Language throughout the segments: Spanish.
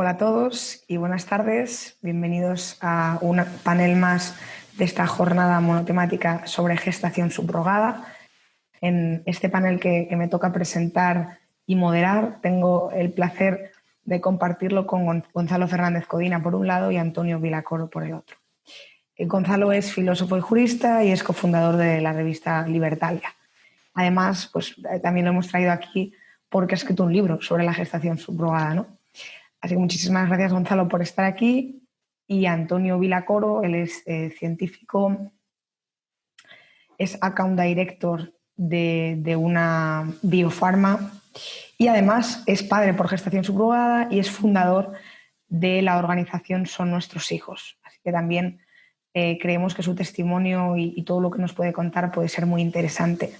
Hola a todos y buenas tardes. Bienvenidos a un panel más de esta jornada monotemática sobre gestación subrogada. En este panel que me toca presentar y moderar, tengo el placer de compartirlo con Gonzalo Fernández Codina por un lado y Antonio Vilacoro por el otro. Gonzalo es filósofo y jurista y es cofundador de la revista Libertalia. Además, también lo hemos traído aquí porque ha escrito un libro sobre la gestación subrogada, ¿no? Así que muchísimas gracias, Gonzalo, por estar aquí. Y Antonio Vilacoro, él es científico, es account director de una biofarma y además es padre por gestación subrogada y es fundador de la organización Son Nuestros Hijos. Así que también creemos que su testimonio y todo lo que nos puede contar puede ser muy interesante.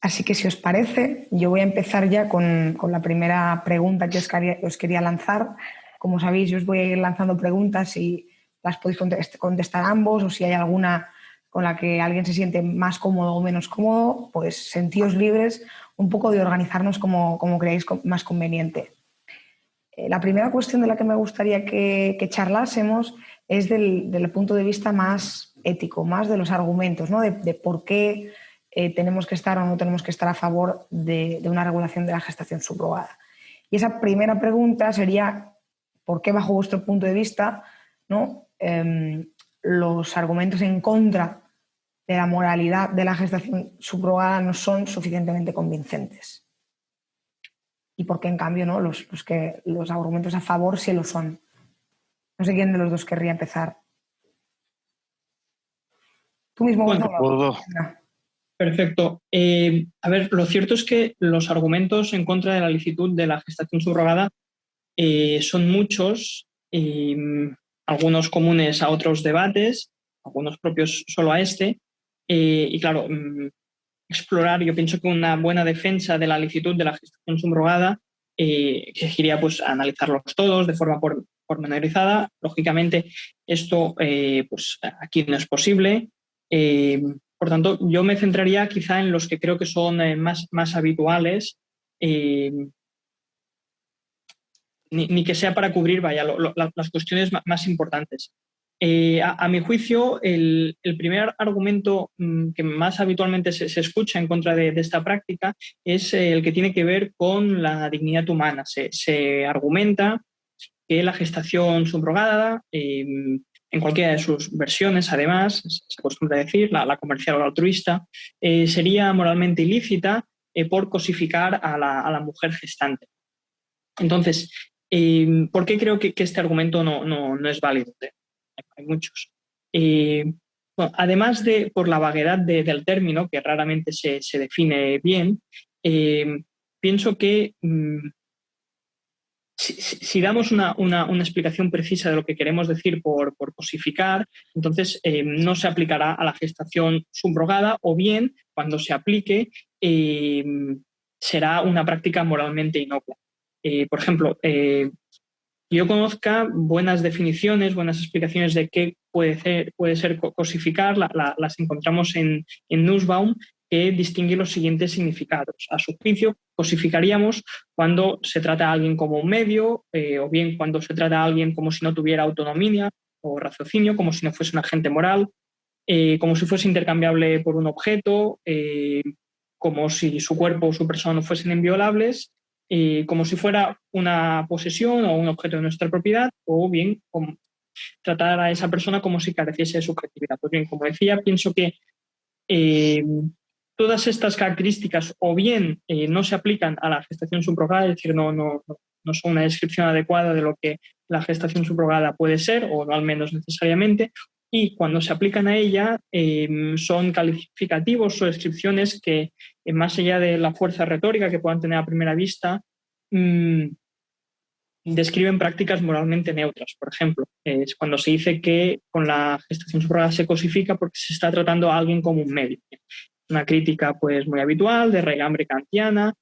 Así que si os parece, yo voy a empezar ya con la primera pregunta que os quería lanzar. Como sabéis, yo os voy a ir lanzando preguntas y las podéis contestar ambos, o si hay alguna con la que alguien se siente más cómodo o menos cómodo, pues sentíos libres un poco de organizarnos como creáis más conveniente. La primera cuestión de la que me gustaría que charlásemos es del punto de vista más ético, más de los argumentos, ¿no? de por qué tenemos que estar o no tenemos que estar a favor de una regulación de la gestación subrogada. Y esa primera pregunta sería, ¿por qué bajo vuestro punto de vista, ¿no? Los argumentos en contra de la moralidad de la gestación subrogada no son suficientemente convincentes? Y por qué, en cambio, ¿no? los argumentos a favor sí lo son. No sé quién de los dos querría empezar. Tú mismo, Bueno, Gonzalo. perfecto. A ver, lo cierto es que los argumentos en contra de la licitud de la gestación subrogada son muchos, algunos comunes a otros debates, algunos propios solo a este. Y claro, explorar, yo pienso que una buena defensa de la licitud de la gestación subrogada exigiría pues analizarlos todos de forma pormenorizada. Lógicamente, esto pues aquí no es posible. Por tanto, yo me centraría quizá en los que creo que son más habituales, ni que sea para cubrir las cuestiones más importantes. A mi juicio, el primer argumento que más habitualmente se escucha en contra de esta práctica es el que tiene que ver con la dignidad humana. Se argumenta que la gestación subrogada, en cualquiera de sus versiones, además, se acostumbra a decir, la comercial o la altruista, sería moralmente ilícita por cosificar a la mujer gestante. Entonces, ¿por qué creo que este argumento no es válido? Hay muchos. Bueno, además de por la vaguedad del término, que raramente se define bien, pienso que si damos una explicación precisa de lo que queremos decir por cosificar, entonces no se aplicará a la gestación subrogada, o bien, cuando se aplique, será una práctica moralmente inocua. Por ejemplo, yo conozca buenas definiciones, buenas explicaciones de qué puede ser cosificar, las encontramos en Nussbaum, que distingue los siguientes significados. A su juicio, cosificaríamos cuando se trata a alguien como un medio, o bien cuando se trata a alguien como si no tuviera autonomía o raciocinio, como si no fuese un agente moral, como si fuese intercambiable por un objeto, como si su cuerpo o su persona no fuesen inviolables, como si fuera una posesión o un objeto de nuestra propiedad, o bien tratar a esa persona como si careciese de subjetividad. Pues bien, como decía, pienso que todas estas características o bien no se aplican a la gestación subrogada, es decir, no son una descripción adecuada de lo que la gestación subrogada puede ser, o no al menos necesariamente, y cuando se aplican a ella son calificativos o descripciones que, más allá de la fuerza retórica que puedan tener a primera vista, describen prácticas moralmente neutras. Por ejemplo, es cuando se dice que con la gestación subrogada se cosifica porque se está tratando a alguien como un medio. Una crítica pues muy habitual, de raigambre kantiana.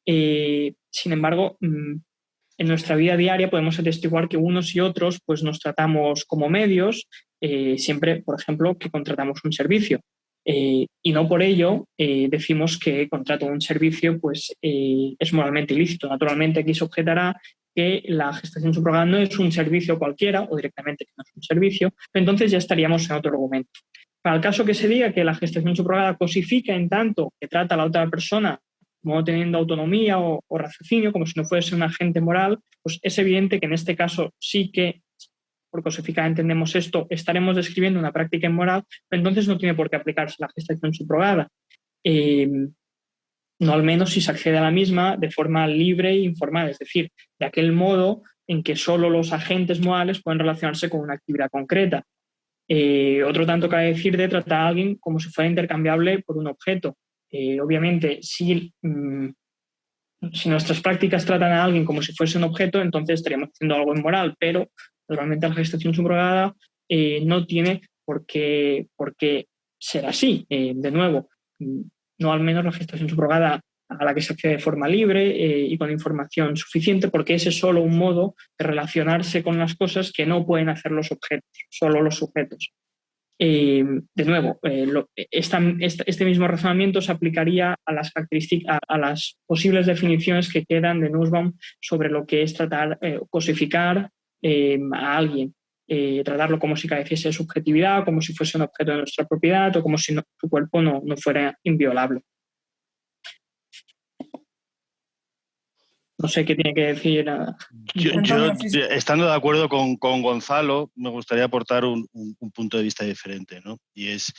Sin embargo, en nuestra vida diaria podemos atestiguar que unos y otros pues, nos tratamos como medios, siempre, por ejemplo, que contratamos un servicio. Y no por ello decimos que contrato un servicio pues, es moralmente ilícito. Naturalmente aquí se objetará que la gestación subrogada no es un servicio cualquiera o directamente que no es un servicio, entonces ya estaríamos en otro argumento. Para el caso que se diga que la gestación subrogada cosifica en tanto que trata a la otra persona como no teniendo autonomía o raciocinio, como si no fuese un agente moral, pues es evidente que en este caso sí que, por cosificar entendemos esto, estaremos describiendo una práctica inmoral, pero entonces no tiene por qué aplicarse la gestación subrogada. No al menos si se accede a la misma de forma libre e informal, es decir, de aquel modo en que solo los agentes morales pueden relacionarse con una actividad concreta. Otro tanto cabe decir de tratar a alguien como si fuera intercambiable por un objeto. Obviamente, si nuestras prácticas tratan a alguien como si fuese un objeto, entonces estaríamos haciendo algo inmoral, pero normalmente la gestación subrogada no tiene por qué ser así. De nuevo, no al menos la gestación subrogada a la que se accede de forma libre y con información suficiente, porque ese es solo un modo de relacionarse con las cosas que no pueden hacer los objetos, solo los sujetos. De nuevo, este mismo razonamiento se aplicaría a las características, a las posibles definiciones que quedan de Nussbaum sobre lo que es tratar, cosificar a alguien, tratarlo como si careciese de subjetividad, como si fuese un objeto de nuestra propiedad o como si su cuerpo no fuera inviolable. No sé qué tiene que decir. Yo, estando de acuerdo con Gonzalo, me gustaría aportar un punto de vista diferente, ¿no? Y es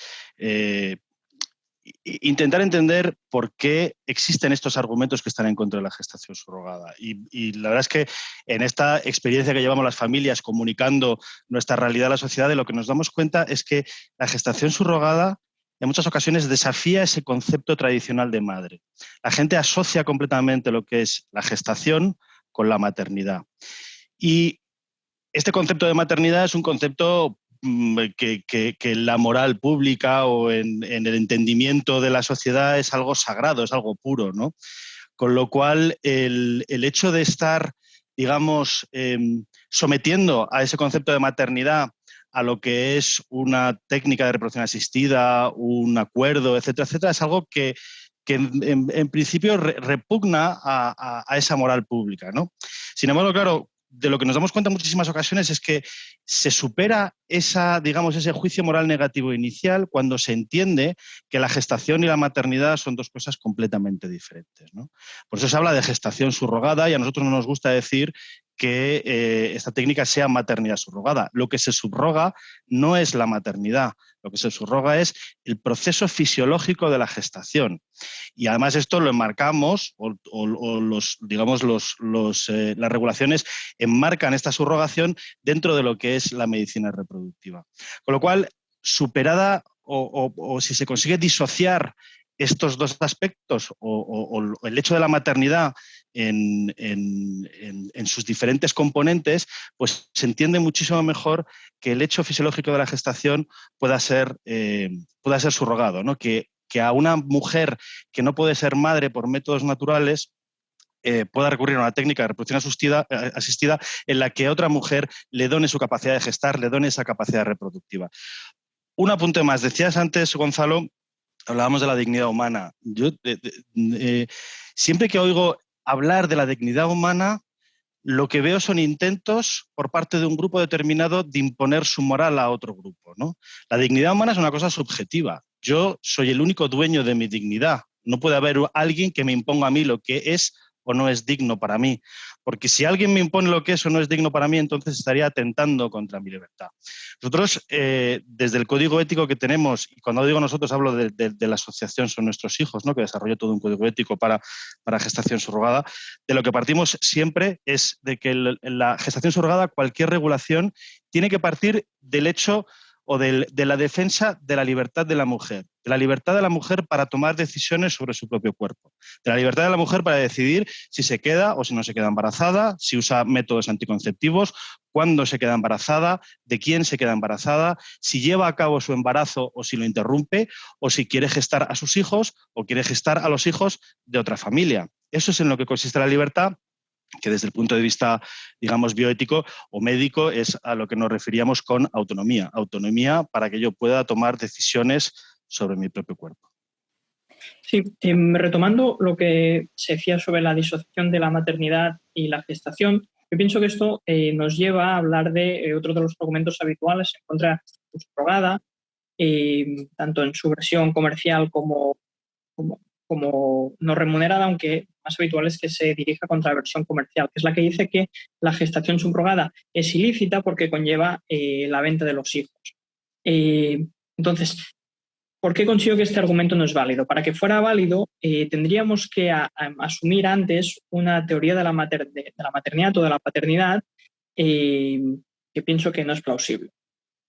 intentar entender por qué existen estos argumentos que están en contra de la gestación subrogada. Y la verdad es que en esta experiencia que llevamos las familias comunicando nuestra realidad a la sociedad, de lo que nos damos cuenta es que la gestación subrogada en muchas ocasiones desafía ese concepto tradicional de madre. La gente asocia completamente lo que es la gestación con la maternidad. Y este concepto de maternidad es un concepto que en la moral pública o en el entendimiento de la sociedad es algo sagrado, es algo puro, ¿no? Con lo cual, el hecho de estar, digamos, sometiendo a ese concepto de maternidad a lo que es una técnica de reproducción asistida, un acuerdo, etcétera, etcétera, es algo que en principio repugna a esa moral pública, ¿no? Sin embargo, claro, de lo que nos damos cuenta en muchísimas ocasiones es que se supera ese juicio moral negativo inicial cuando se entiende que la gestación y la maternidad son dos cosas completamente diferentes, ¿no? Por eso se habla de gestación subrogada y a nosotros no nos gusta decir que esta técnica sea maternidad subrogada. Lo que se subroga no es la maternidad, lo que se subroga es el proceso fisiológico de la gestación. Y además esto lo enmarcamos, las regulaciones enmarcan esta subrogación dentro de lo que es la medicina reproductiva. Con lo cual, superada o si se consigue disociar estos dos aspectos o el hecho de la maternidad en sus diferentes componentes, pues se entiende muchísimo mejor que el hecho fisiológico de la gestación pueda ser subrogado, ¿no? Que a una mujer que no puede ser madre por métodos naturales pueda recurrir a una técnica de reproducción asistida en la que otra mujer le done su capacidad de gestar, le done esa capacidad reproductiva. Un apunte más. Decías antes, Gonzalo, hablábamos de la dignidad humana. Yo siempre que oigo hablar de la dignidad humana, lo que veo son intentos por parte de un grupo determinado de imponer su moral a otro grupo, ¿no? La dignidad humana es una cosa subjetiva. Yo soy el único dueño de mi dignidad. No puede haber alguien que me imponga a mí lo que es o no es digno para mí. Porque si alguien me impone lo que es o no es digno para mí, entonces estaría atentando contra mi libertad. Nosotros, desde el código ético que tenemos, y cuando digo nosotros hablo de la asociación Son Nuestros Hijos, ¿no? Que desarrolló todo un código ético para gestación subrogada, de lo que partimos siempre es de que la gestación subrogada, cualquier regulación, tiene que partir del hecho o de la defensa de la libertad de la mujer para tomar decisiones sobre su propio cuerpo, de la libertad de la mujer para decidir si se queda o si no se queda embarazada, si usa métodos anticonceptivos, cuándo se queda embarazada, de quién se queda embarazada, si lleva a cabo su embarazo o si lo interrumpe, o si quiere gestar a sus hijos o quiere gestar a los hijos de otra familia. Eso es en lo que consiste la libertad, que desde el punto de vista, digamos, bioético o médico es a lo que nos referíamos con autonomía. Autonomía para que yo pueda tomar decisiones sobre mi propio cuerpo. Sí, retomando lo que se decía sobre la disociación de la maternidad y la gestación, Yo pienso que esto nos lleva a hablar de otro de los argumentos habituales en contra de la gestación subrogada, tanto en su versión comercial como no remunerada, aunque más habitual es que se dirija contra la versión comercial, que es la que dice que la gestación subrogada es ilícita porque conlleva la venta de los hijos. Entonces, ¿por qué considero que este argumento no es válido? Para que fuera válido, tendríamos que asumir antes una teoría de la maternidad o de la paternidad que pienso que no es plausible.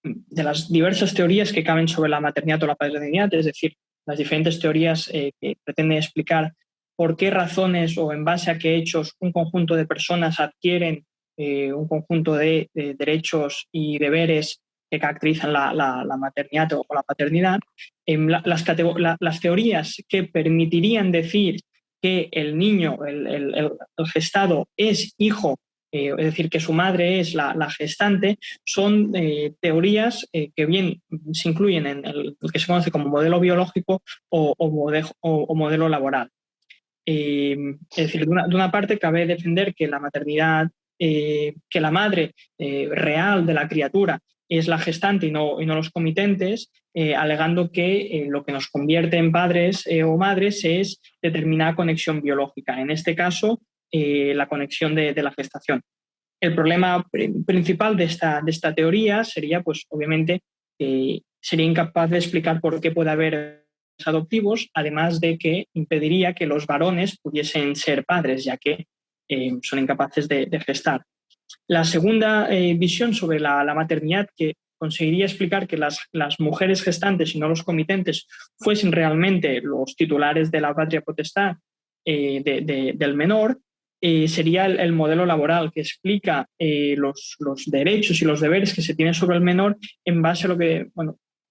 De las diversas teorías que caben sobre la maternidad o la paternidad, es decir, las diferentes teorías que pretenden explicar por qué razones o en base a qué hechos un conjunto de personas adquieren un conjunto de derechos y deberes que caracterizan la maternidad o la paternidad, las teorías que permitirían decir que el niño, el gestado, es hijo, es decir, que su madre es la gestante, son teorías que bien se incluyen en el que se conoce como modelo biológico o modelo laboral. Es decir, de una parte cabe defender que la maternidad, que la madre real de la criatura es la gestante y no los comitentes, alegando que lo que nos convierte en padres o madres es determinada conexión biológica. En este caso, la conexión de la gestación. El problema principal de esta teoría sería, pues, obviamente, sería incapaz de explicar por qué puede haber adoptivos, además de que impediría que los varones pudiesen ser padres, ya que son incapaces de gestar. La segunda visión sobre la maternidad, que conseguiría explicar que las mujeres gestantes y no los comitentes fuesen realmente los titulares de la patria potestad del menor, sería el modelo laboral, que explica los derechos y los deberes que se tienen sobre el menor en base a lo que,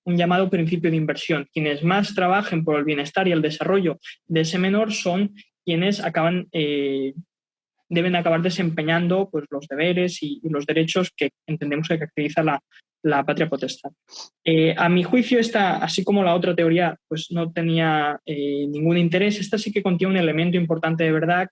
un llamado principio de inversión. Quienes más trabajen por el bienestar y el desarrollo de ese menor son quienes deben acabar desempeñando, pues, los deberes y los derechos que entendemos que caracteriza la patria potestad. A mi juicio, esta, así como la otra teoría, pues no tenía ningún interés. Esta sí que contiene un elemento importante de verdad.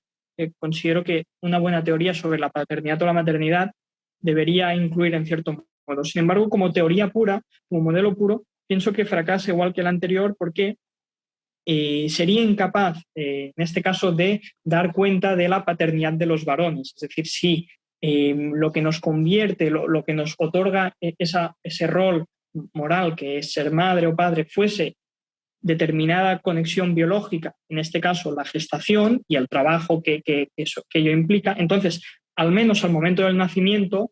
Considero que una buena teoría sobre la paternidad o la maternidad debería incluir en cierto modo. Sin embargo, como teoría pura, como modelo puro, pienso que fracasa igual que el anterior porque sería incapaz, en este caso, de dar cuenta de la paternidad de los varones. Es decir, si lo que nos convierte, lo que nos otorga ese rol moral, que es ser madre o padre, fuese determinada conexión biológica, en este caso la gestación y el trabajo que ello implica, entonces, al menos al momento del nacimiento,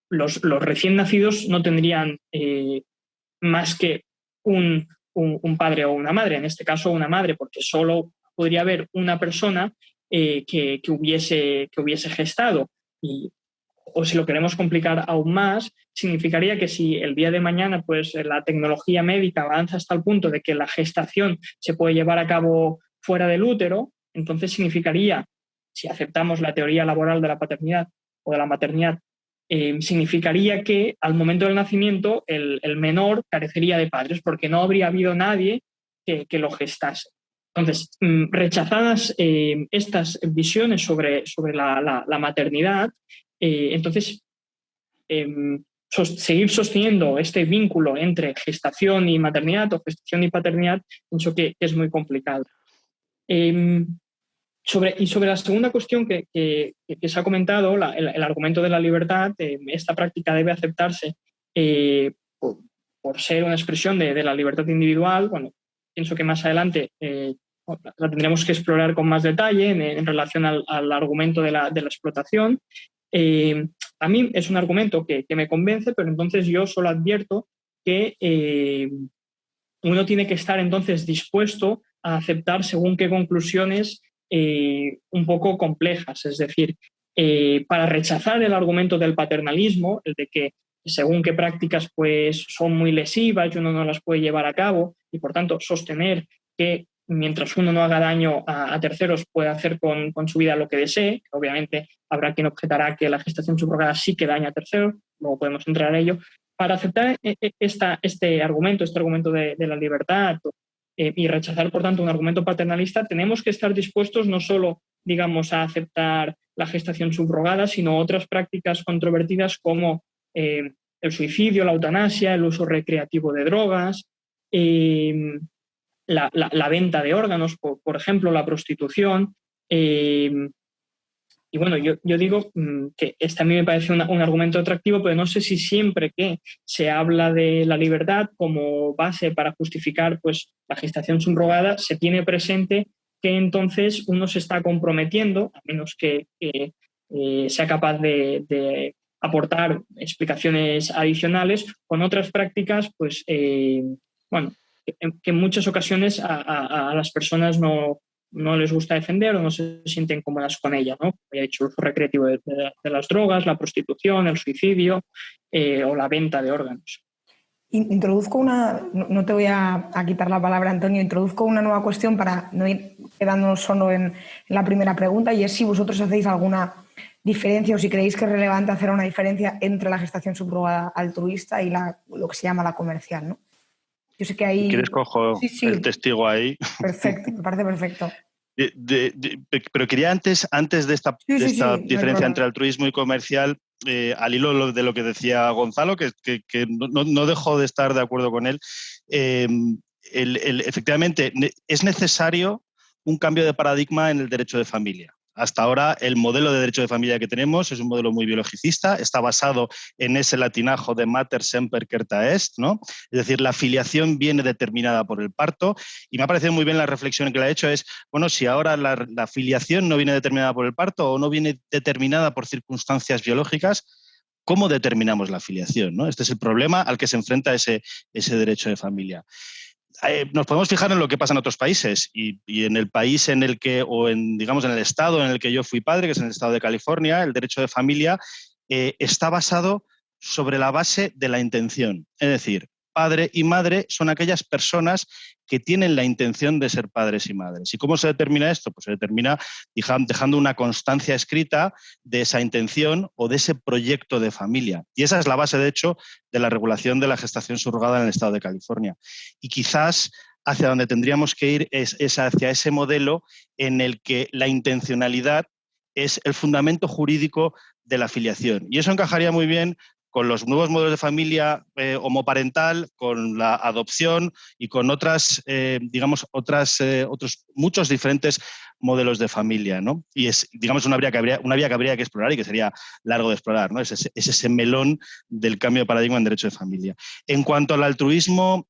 los recién nacidos no tendrían más que un padre o una madre, en este caso una madre, porque solo podría haber una persona que hubiese gestado. O si lo queremos complicar aún más, significaría que si el día de mañana, pues, la tecnología médica avanza hasta el punto de que la gestación se puede llevar a cabo fuera del útero, entonces significaría, si aceptamos la teoría laboral de la paternidad o de la maternidad, significaría que al momento del nacimiento el menor carecería de padres porque no habría habido nadie que lo gestase. Entonces, rechazadas estas visiones sobre la maternidad, entonces seguir sosteniendo este vínculo entre gestación y maternidad o gestación y paternidad, pienso que es muy complicado. Sobre la segunda cuestión que se ha comentado, el argumento de la libertad, esta práctica debe aceptarse por ser una expresión de la libertad individual. Bueno, pienso que más adelante la tendremos que explorar con más detalle en relación al argumento de la explotación. A mí es un argumento que me convence, pero entonces yo solo advierto que uno tiene que estar entonces dispuesto a aceptar según qué conclusiones un poco complejas. Es decir, para rechazar el argumento del paternalismo, el de que según qué prácticas, pues, son muy lesivas y uno no las puede llevar a cabo, y por tanto sostener que mientras uno no haga daño a terceros puede hacer con su vida lo que desee. Obviamente habrá quien objetará que la gestación subrogada sí que daña a terceros, luego podemos entrar a ello. Para aceptar este argumento de la libertad y rechazar, por tanto, un argumento paternalista, tenemos que estar dispuestos no solo digamos, a aceptar la gestación subrogada, sino otras prácticas controvertidas como el suicidio, la eutanasia, el uso recreativo de drogas, la venta de órganos, por ejemplo, la prostitución. Y bueno, yo digo que este a mí me parece un argumento atractivo, pero no sé si siempre que se habla de la libertad como base para justificar pues, la gestación subrogada, se tiene presente que entonces uno se está comprometiendo, a menos que sea capaz de aportar explicaciones adicionales, con otras prácticas, pues, bueno, que en muchas ocasiones a las personas no les gusta defender o no se sienten cómodas con ella, ¿no? He hecho el uso recreativo de las drogas, la prostitución, el suicidio o la venta de órganos. Introduzco no te voy a quitar la palabra, Antonio, introduzco una nueva cuestión para no ir quedándonos solo en la primera pregunta, y es si vosotros hacéis alguna diferencia o si creéis que es relevante hacer una diferencia entre la gestación subrogada altruista y lo que se llama la comercial, ¿no? Yo sé que ahí... ¿Quieres cojo el testigo ahí? Perfecto, me parece perfecto. Pero quería antes de esta diferencia entre altruismo y comercial, al hilo de lo que decía Gonzalo, que no dejo de estar de acuerdo con él, efectivamente es necesario un cambio de paradigma en el derecho de familia. Hasta ahora el modelo de derecho de familia que tenemos es un modelo muy biologicista, está basado en ese latinajo de mater semper certa est, ¿no? Es decir, la filiación viene determinada por el parto, y me ha parecido muy bien la reflexión que le ha hecho, es, bueno, si ahora la filiación no viene determinada por el parto o no viene determinada por circunstancias biológicas, ¿cómo determinamos la filiación, ¿no? Este es el problema al que se enfrenta ese derecho de familia. Nos podemos fijar en lo que pasa en otros países y en el país en el que, o digamos en el estado en el que yo fui padre, que es en el estado de California, el derecho de familia está basado sobre la base de la intención. Es decir, padre y madre son aquellas personas que tienen la intención de ser padres y madres. ¿Y cómo se determina esto? Pues se determina dejando una constancia escrita de esa intención o de ese proyecto de familia. Y esa es la base, de hecho, de la regulación de la gestación subrogada en el estado de California. Y quizás hacia donde tendríamos que ir es hacia ese modelo en el que la intencionalidad es el fundamento jurídico de la filiación. Y eso encajaría muy bien con los nuevos modelos de familia homoparental, con la adopción y con otros muchos diferentes modelos de familia, ¿no? Y es, digamos, una vía que habría que explorar y que sería largo de explorar, ¿no? Es ese melón del cambio de paradigma en derecho de familia. En cuanto al altruismo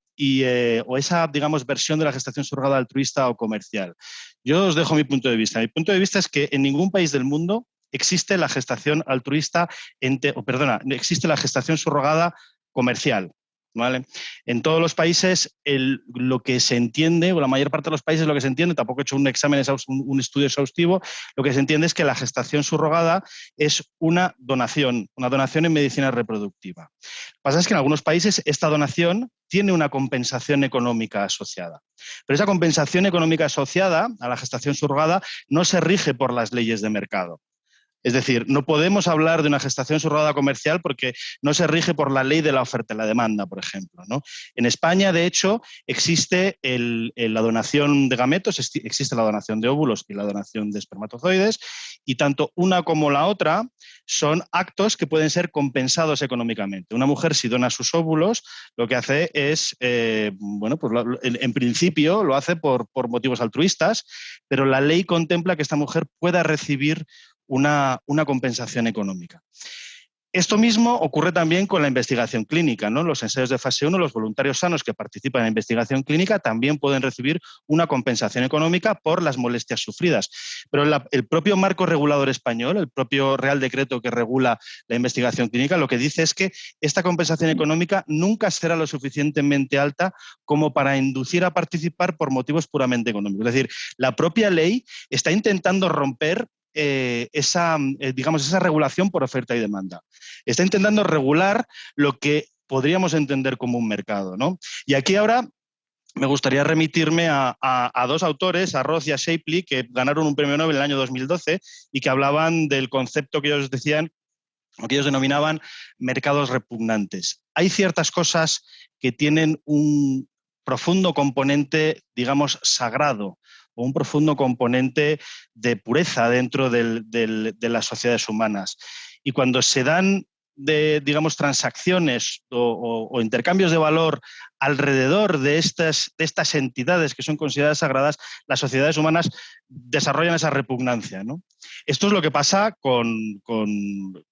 o esa, digamos, versión de la gestación subrogada altruista o comercial, yo os dejo mi punto de vista. Mi punto de vista es que en ningún país del mundo existe la gestación altruista, existe la gestación subrogada comercial, ¿vale? En todos los países lo que se entiende, o la mayor parte de los países lo que se entiende, tampoco he hecho un estudio exhaustivo, lo que se entiende es que la gestación subrogada es una donación en medicina reproductiva. Lo que pasa es que en algunos países esta donación tiene una compensación económica asociada. Pero esa compensación económica asociada a la gestación subrogada no se rige por las leyes de mercado. Es decir, no podemos hablar de una gestación subrogada comercial porque no se rige por la ley de la oferta y la demanda, por ejemplo, ¿no? En España, de hecho, existe la donación de gametos, existe la donación de óvulos y la donación de espermatozoides, y tanto una como la otra son actos que pueden ser compensados económicamente. Una mujer, si dona sus óvulos, lo que hace es, en principio lo hace por motivos altruistas, pero la ley contempla que esta mujer pueda recibir una compensación económica. Esto mismo ocurre también con la investigación clínica, ¿no? Los ensayos de fase 1, los voluntarios sanos que participan en la investigación clínica también pueden recibir una compensación económica por las molestias sufridas. Pero el propio marco regulador español, el propio Real Decreto que regula la investigación clínica, lo que dice es que esta compensación económica nunca será lo suficientemente alta como para inducir a participar por motivos puramente económicos. Es decir, la propia ley está intentando romper esa regulación por oferta y demanda. Está intentando regular lo que podríamos entender como un mercado, ¿no? Y aquí ahora me gustaría remitirme a dos autores, a Roth y a Shapley, que ganaron un premio Nobel en el año 2012 y que hablaban del concepto que ellos decían, o que ellos denominaban mercados repugnantes. Hay ciertas cosas que tienen un profundo componente, digamos, sagrado o un profundo componente de pureza dentro de las sociedades humanas. Y cuando se dan digamos, transacciones o intercambios de valor alrededor de estas entidades que son consideradas sagradas, las sociedades humanas desarrollan esa repugnancia, ¿no? Esto es lo que pasa con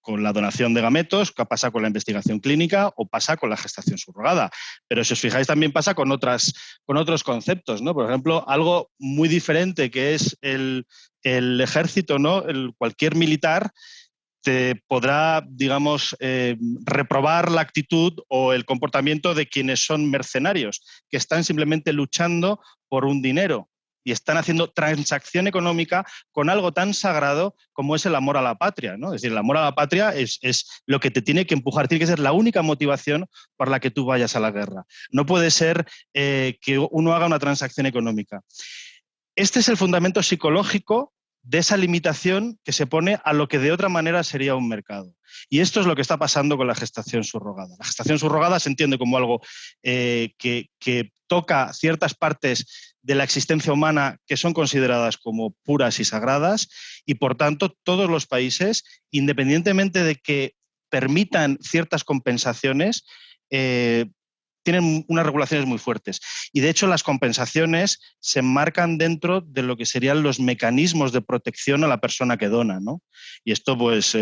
la donación de gametos, que pasa con la investigación clínica o pasa con la gestación subrogada. Pero si os fijáis, también pasa con otros conceptos, ¿no? Por ejemplo, algo muy diferente que es el ejército, ¿no? Cualquier militar te podrá, digamos, reprobar la actitud o el comportamiento de quienes son mercenarios, que están simplemente luchando por un dinero y están haciendo transacción económica con algo tan sagrado como es el amor a la patria, ¿no? Es decir, el amor a la patria es lo que te tiene que empujar, tiene que ser la única motivación por la que tú vayas a la guerra. No puede ser que uno haga una transacción económica. Este es el fundamento psicológico de esa limitación que se pone a lo que de otra manera sería un mercado. Y esto es lo que está pasando con la gestación subrogada. La gestación subrogada se entiende como algo que toca ciertas partes de la existencia humana que son consideradas como puras y sagradas y, por tanto, todos los países, independientemente de que permitan ciertas compensaciones, tienen unas regulaciones muy fuertes. Y, de hecho, las compensaciones se enmarcan dentro de lo que serían los mecanismos de protección a la persona que dona, ¿no? Y esto pues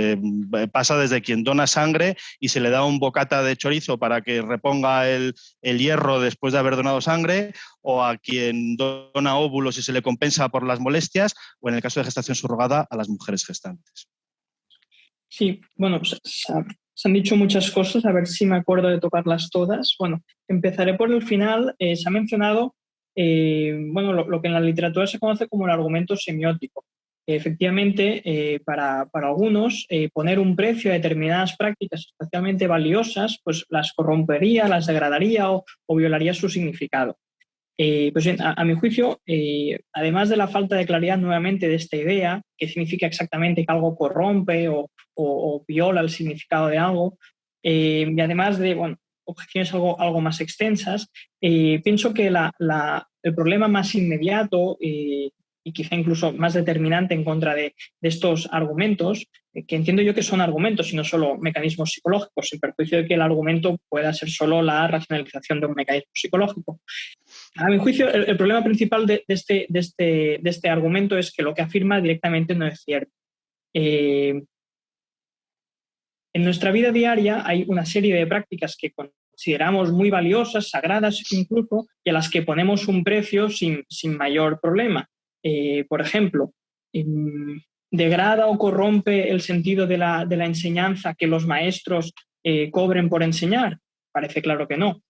pasa desde quien dona sangre y se le da un bocata de chorizo para que reponga el hierro después de haber donado sangre, o a quien dona óvulos y se le compensa por las molestias, o en el caso de gestación subrogada, a las mujeres gestantes. Sí, bueno, pues, se han dicho muchas cosas, a ver si me acuerdo de tocarlas todas. Bueno, empezaré por el final. Se ha mencionado lo que en la literatura se conoce como el argumento semiótico. Efectivamente, para algunos, poner un precio a determinadas prácticas especialmente valiosas, pues las corrompería, las degradaría o violaría su significado. Pues bien, a mi juicio, además de la falta de claridad nuevamente de esta idea, que significa exactamente que algo corrompe o viola el significado de algo, y además de objeciones algo más extensas, pienso que el problema más inmediato y quizá incluso más determinante en contra de estos argumentos, que entiendo yo que son argumentos y no solo mecanismos psicológicos, sin perjuicio de que el argumento pueda ser solo la racionalización de un mecanismo psicológico. A mi juicio, el problema principal de este argumento es que lo que afirma directamente no es cierto. En nuestra vida diaria hay una serie de prácticas que consideramos muy valiosas, sagradas incluso, y a las que ponemos un precio sin mayor problema. Por ejemplo, ¿degrada o corrompe el sentido de la enseñanza que los maestros cobren por enseñar? Parece claro que no.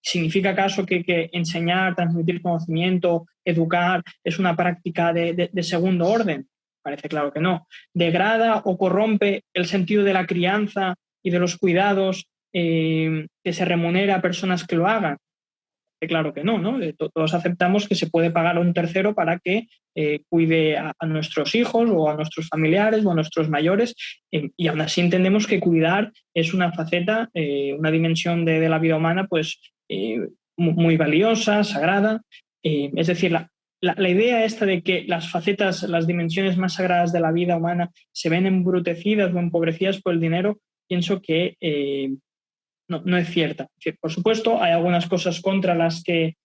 ¿Significa acaso que enseñar, transmitir conocimiento, educar es una práctica de segundo orden? Parece claro que no. ¿Degrada o corrompe el sentido de la crianza y de los cuidados que se remunera a personas que lo hagan? Parece claro que no, ¿no? Todos aceptamos que se puede pagar a un tercero para que cuide a nuestros hijos o a nuestros familiares o a nuestros mayores, y aún así entendemos que cuidar es una faceta, una dimensión de la vida humana pues muy valiosa, sagrada. Es decir, la idea esta de que las facetas, las dimensiones más sagradas de la vida humana se ven embrutecidas o empobrecidas por el dinero, pienso que no es cierta. Por supuesto, hay algunas cosas contra las que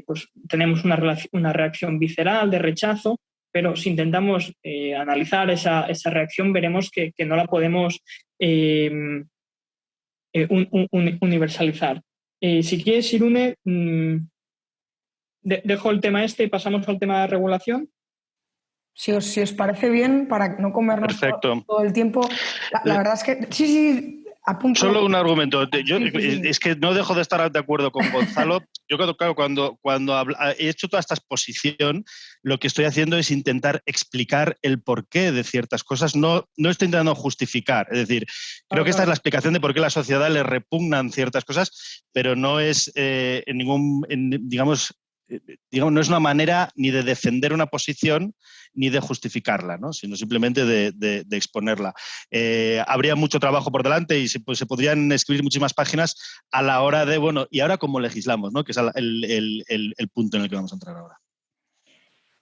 pues tenemos una reacción visceral de rechazo, pero si intentamos analizar esa reacción, veremos que no la podemos universalizar. Si quieres, Irune, dejo el tema este y pasamos al tema de regulación. Si os parece bien, para no comernos todo el tiempo. La verdad es que sí, apunto. Solo un argumento. Yo es que no dejo de estar de acuerdo con Gonzalo. Yo creo que cuando he hecho toda esta exposición, lo que estoy haciendo es intentar explicar el porqué de ciertas cosas. No estoy intentando justificar. Es decir, creo que esta es la explicación de por qué a la sociedad le repugnan ciertas cosas, pero no es digamos, no es una manera ni de defender una posición ni de justificarla, ¿no? Sino simplemente de exponerla. Habría mucho trabajo por delante y se podrían escribir muchísimas páginas a la hora de, ¿y ahora cómo legislamos? ¿No? Que es el punto en el que vamos a entrar ahora.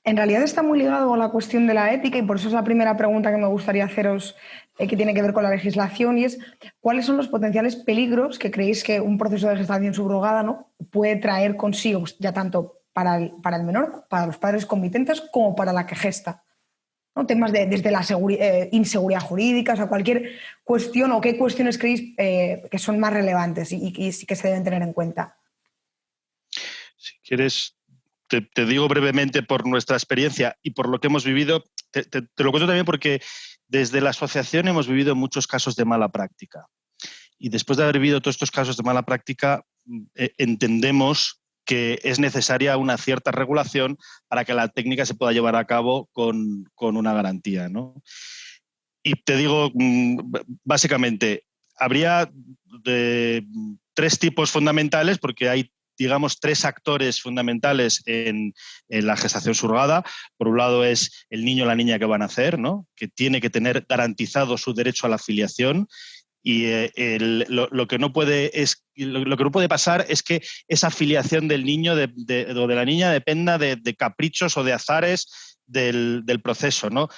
En realidad está muy ligado a la cuestión de la ética y por eso es la primera pregunta que me gustaría haceros que tiene que ver con la legislación y es ¿cuáles son los potenciales peligros que creéis que un proceso de gestación subrogada, ¿no?, puede traer consigo, ya tanto para el menor, para los padres comitentes, como para la que gesta? ¿No? Temas desde la inseguridad jurídica, o sea, cualquier cuestión o qué cuestiones creéis que son más relevantes y que se deben tener en cuenta. Si quieres, te digo brevemente por nuestra experiencia y por lo que hemos vivido. Te lo cuento también porque desde la asociación hemos vivido muchos casos de mala práctica. Y después de haber vivido todos estos casos de mala práctica, entendemos que es necesaria una cierta regulación para que la técnica se pueda llevar a cabo con una garantía, ¿no? Y te digo, básicamente, habría tres tipos fundamentales, porque hay, digamos, tres actores fundamentales en la gestación subrogada. Por un lado es el niño o la niña que van a nacer, ¿no?, que tiene que tener garantizado su derecho a la filiación. Y lo que no puede pasar es que esa filiación del niño o de la niña dependa de caprichos o de azares del proceso, ¿no?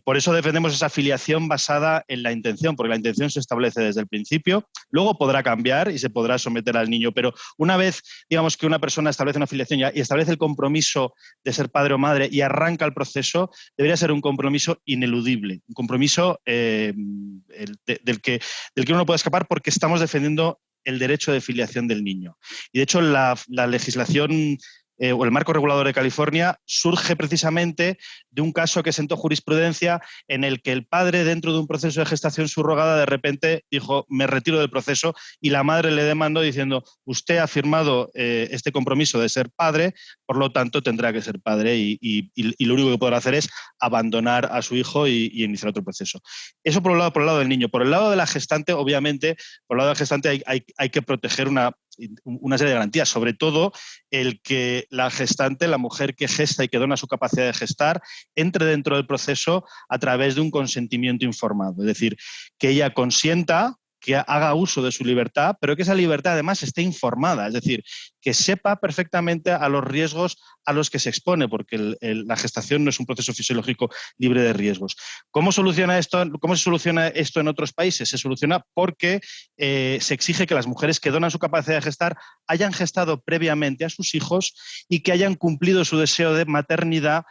Por eso defendemos esa filiación basada en la intención, porque la intención se establece desde el principio, luego podrá cambiar y se podrá someter al niño, pero una vez, digamos, que una persona establece una filiación y establece el compromiso de ser padre o madre y arranca el proceso, debería ser un compromiso ineludible, un compromiso del que uno no puede escapar, porque estamos defendiendo el derecho de filiación del niño. Y de hecho la legislación o el marco regulador de California surge precisamente de un caso que sentó jurisprudencia en el que el padre, dentro de un proceso de gestación subrogada, de repente dijo: me retiro del proceso, y la madre le demandó diciendo: usted ha firmado este compromiso de ser padre, por lo tanto tendrá que ser padre, y lo único que podrá hacer es abandonar a su hijo y iniciar otro proceso. Eso por el lado del niño. Por el lado de la gestante, obviamente, por el lado de la gestante hay que proteger una serie de garantías, sobre todo el que la gestante, la mujer que gesta y que dona su capacidad de gestar, entre dentro del proceso a través de un consentimiento informado. Es decir, que ella consienta, que haga uso de su libertad, pero que esa libertad además esté informada, es decir, que sepa perfectamente a los riesgos a los que se expone, porque la gestación no es un proceso fisiológico libre de riesgos. ¿Cómo soluciona esto? ¿Cómo se soluciona esto en otros países? Se soluciona porque se exige que las mujeres que donan su capacidad de gestar hayan gestado previamente a sus hijos y que hayan cumplido su deseo de maternidad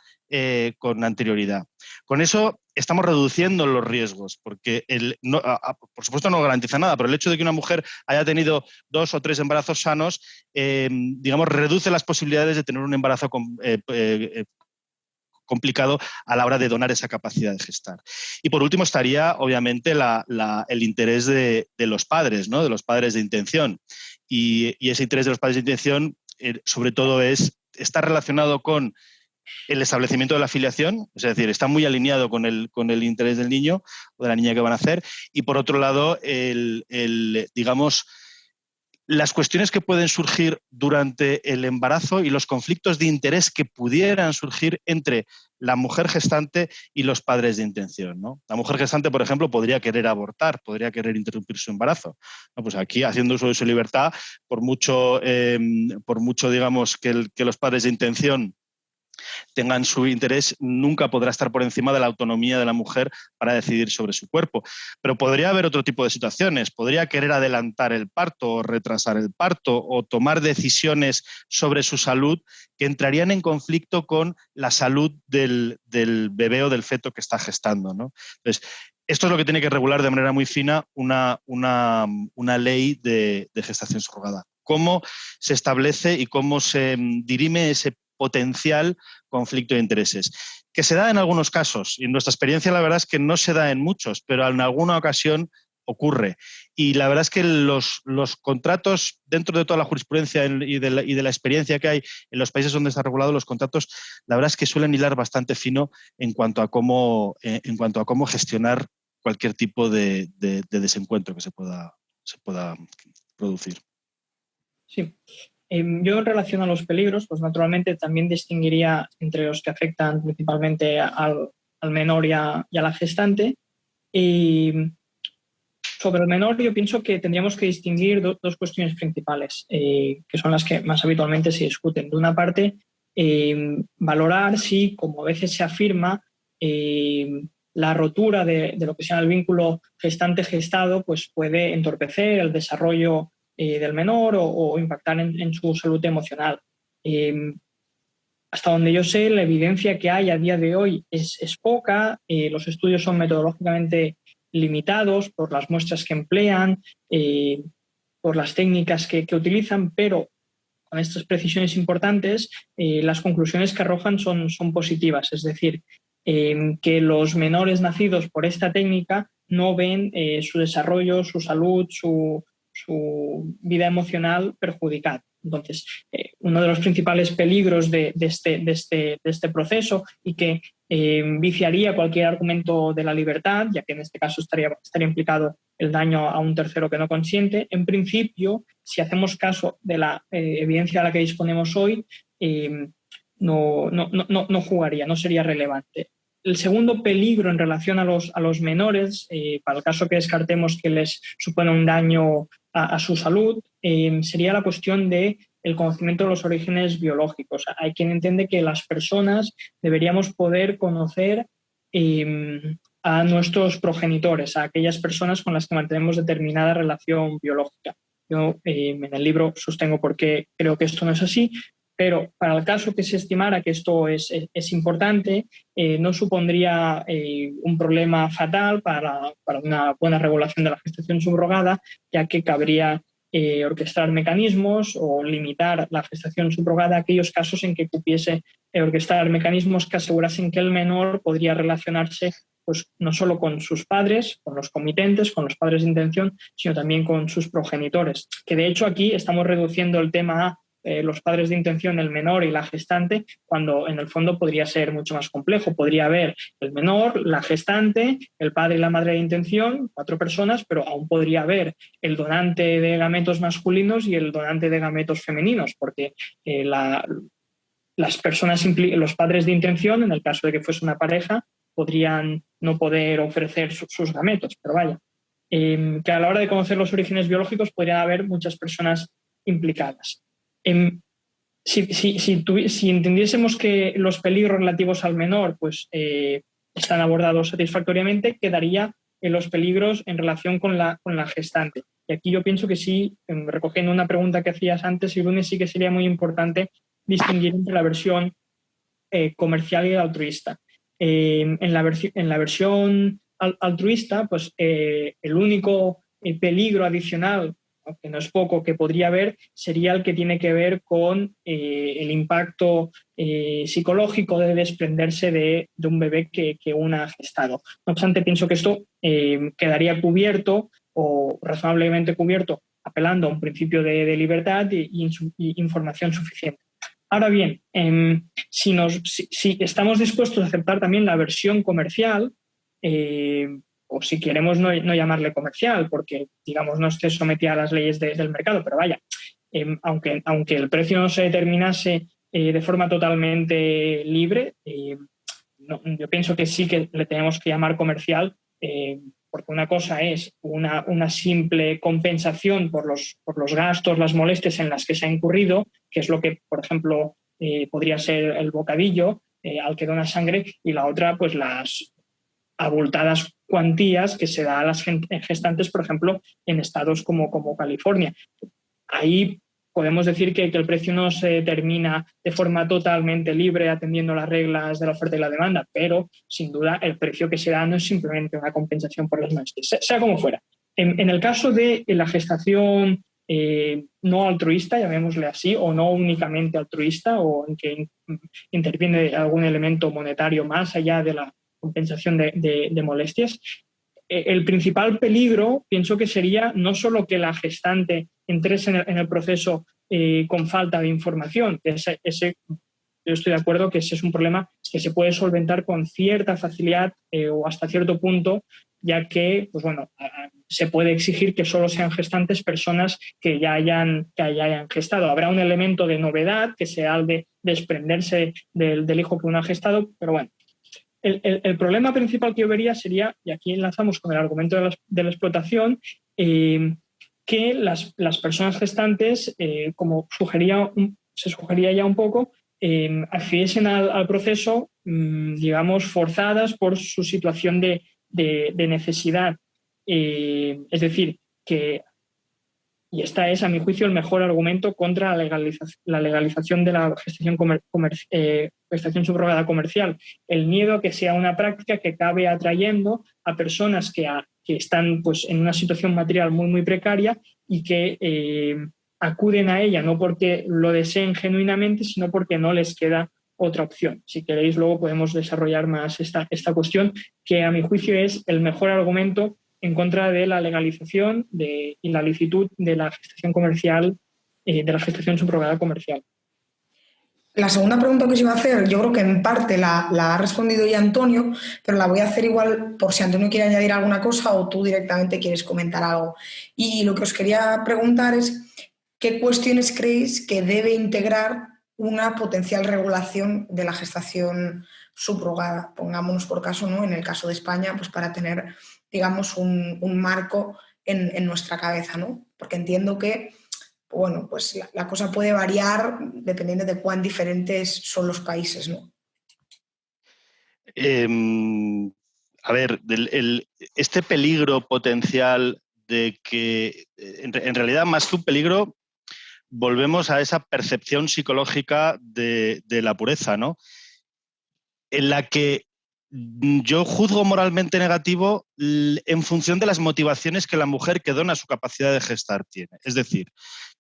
con anterioridad. Con eso estamos reduciendo los riesgos, porque por supuesto no garantiza nada, pero el hecho de que una mujer haya tenido 2 o 3 embarazos sanos, digamos, reduce las posibilidades de tener un embarazo complicado a la hora de donar esa capacidad de gestar. Y por último estaría, obviamente, el interés de los padres, ¿no?, de los padres de intención. Y ese interés de los padres de intención, sobre todo, está relacionado con el establecimiento de la filiación, es decir, está muy alineado con el interés del niño o de la niña que van a hacer, y por otro lado, digamos, las cuestiones que pueden surgir durante el embarazo y los conflictos de interés que pudieran surgir entre la mujer gestante y los padres de intención, ¿no? La mujer gestante, por ejemplo, podría querer abortar, podría querer interrumpir su embarazo, ¿no? Pues aquí, haciendo uso de su libertad, por mucho digamos, que los padres de intención tengan su interés, nunca podrá estar por encima de la autonomía de la mujer para decidir sobre su cuerpo. Pero podría haber otro tipo de situaciones. Podría querer adelantar el parto o retrasar el parto o tomar decisiones sobre su salud que entrarían en conflicto con la salud del bebé o del feto que está gestando, ¿no? Entonces, esto es lo que tiene que regular de manera muy fina una ley de gestación subrogada. Cómo se establece y cómo se dirime ese potencial conflicto de intereses, que se da en algunos casos, y en nuestra experiencia la verdad es que no se da en muchos, pero en alguna ocasión ocurre. Y la verdad es que los contratos, dentro de toda la jurisprudencia y de la experiencia que hay en los países donde está regulado, los contratos, la verdad es que suelen hilar bastante fino en cuanto a cómo gestionar cualquier tipo de desencuentro que se pueda producir. Sí. Yo, en relación a los peligros, pues naturalmente también distinguiría entre los que afectan principalmente al menor y a la gestante. Y sobre el menor, yo pienso que tendríamos que distinguir dos cuestiones principales, que son las que más habitualmente se discuten. De una parte, valorar si, como a veces se afirma, la rotura de lo que se llama el vínculo gestante-gestado pues puede entorpecer el desarrollo del menor o impactar en su salud emocional. Hasta donde yo sé, la evidencia que hay a día de hoy es poca. Los estudios son metodológicamente limitados por las muestras que emplean, por las técnicas que utilizan, pero con estas precisiones importantes, las conclusiones que arrojan son positivas. Es decir, que los menores nacidos por esta técnica no ven su desarrollo, su salud, su vida emocional perjudicada. Entonces, uno de los principales peligros de este proceso y que viciaría cualquier argumento de la libertad, ya que en este caso estaría implicado el daño a un tercero que no consiente, en principio, si hacemos caso de la evidencia a la que disponemos hoy, no jugaría, no sería relevante. El segundo peligro en relación a los menores, para el caso que descartemos que les supone un daño a su salud, sería la cuestión del conocimiento de los orígenes biológicos. Hay quien entiende que las personas deberíamos poder conocer a nuestros progenitores, a aquellas personas con las que mantenemos determinada relación biológica. Yo en el libro sostengo por qué creo que esto no es así, pero para el caso que se estimara que esto es importante, no supondría un problema fatal para una buena regulación de la gestación subrogada, ya que cabría orquestar mecanismos o limitar la gestación subrogada a aquellos casos en que cupiese orquestar mecanismos que asegurasen que el menor podría relacionarse pues, no solo con sus padres, con los comitentes, con los padres de intención, sino también con sus progenitores. Que de hecho aquí estamos reduciendo el tema a los padres de intención, el menor y la gestante, cuando en el fondo podría ser mucho más complejo. Podría haber el menor, la gestante, el padre y la madre de intención, 4 personas, pero aún podría haber el donante de gametos masculinos y el donante de gametos femeninos, porque las personas, los padres de intención, en el caso de que fuese una pareja, podrían no poder ofrecer sus gametos, pero vaya, que a la hora de conocer los orígenes biológicos podría haber muchas personas implicadas. Si entendiésemos que los peligros relativos al menor pues, están abordados satisfactoriamente, quedaría en los peligros en relación con la gestante. Y aquí yo pienso que sí, recogiendo una pregunta que hacías antes, Irune, sí que sería muy importante distinguir entre la versión comercial y altruista. En la versión altruista, pues el único peligro adicional, aunque no es poco, que podría haber, sería el que tiene que ver con el impacto psicológico de desprenderse de un bebé que una ha gestado. No obstante, pienso que esto quedaría cubierto o razonablemente cubierto apelando a un principio de libertad y información suficiente. Ahora bien, si estamos dispuestos a aceptar también la versión comercial, o si queremos no llamarle comercial, porque digamos no esté sometida a las leyes del mercado, pero vaya, aunque el precio no se determinase de forma totalmente libre, yo pienso que sí que le tenemos que llamar comercial, porque una cosa es una simple compensación por los gastos, las molestias en las que se ha incurrido, que es lo que, por ejemplo, podría ser el bocadillo al que dona sangre, y la otra, pues las abultadas cuantías que se da a las gestantes, por ejemplo, en estados como California. Ahí podemos decir que el precio no se determina de forma totalmente libre atendiendo las reglas de la oferta y la demanda, pero sin duda el precio que se da no es simplemente una compensación por las molestias, sea como fuera. En el caso de la gestación no altruista, llamémosle así, o no únicamente altruista, o en que interviene algún elemento monetario más allá de la compensación de molestias, el principal peligro pienso que sería no solo que la gestante entrese en el proceso con falta de información, que yo estoy de acuerdo que ese es un problema que se puede solventar con cierta facilidad o hasta cierto punto, ya que pues bueno, se puede exigir que solo sean gestantes personas que ya hayan gestado. Habrá un elemento de novedad que sea el de desprenderse del hijo que uno ha gestado, pero bueno. El problema principal que yo vería sería, y aquí enlazamos con el argumento de la explotación, que las personas gestantes, como se sugería ya un poco, accediesen al proceso, digamos, forzadas por su situación de necesidad. Es decir, y esta es, a mi juicio, el mejor argumento contra la legalización de la gestación subrogada comercial. El miedo a que sea una práctica que acabe atrayendo a personas que están pues, en una situación material muy, muy precaria y que acuden a ella no porque lo deseen genuinamente, sino porque no les queda otra opción. Si queréis, luego podemos desarrollar más esta cuestión, que a mi juicio es el mejor argumento en contra de la legalización y la licitud de la gestación comercial, de la gestación subrogada comercial. La segunda pregunta que os iba a hacer, yo creo que en parte la ha respondido ya Antonio, pero la voy a hacer igual por si Antonio quiere añadir alguna cosa o tú directamente quieres comentar algo. Y lo que os quería preguntar es, ¿qué cuestiones creéis que debe integrar una potencial regulación de la gestación subrogada? Pongámonos por caso, ¿no? En el caso de España, pues para tener, digamos, un marco en nuestra cabeza, ¿no? Porque entiendo que, bueno, pues la cosa puede variar dependiendo de cuán diferentes son los países, ¿no? A ver, este peligro potencial de que, en realidad, más que un peligro, volvemos a esa percepción psicológica de la pureza, ¿no? En la que yo juzgo moralmente negativo en función de las motivaciones que la mujer que dona su capacidad de gestar tiene. Es decir,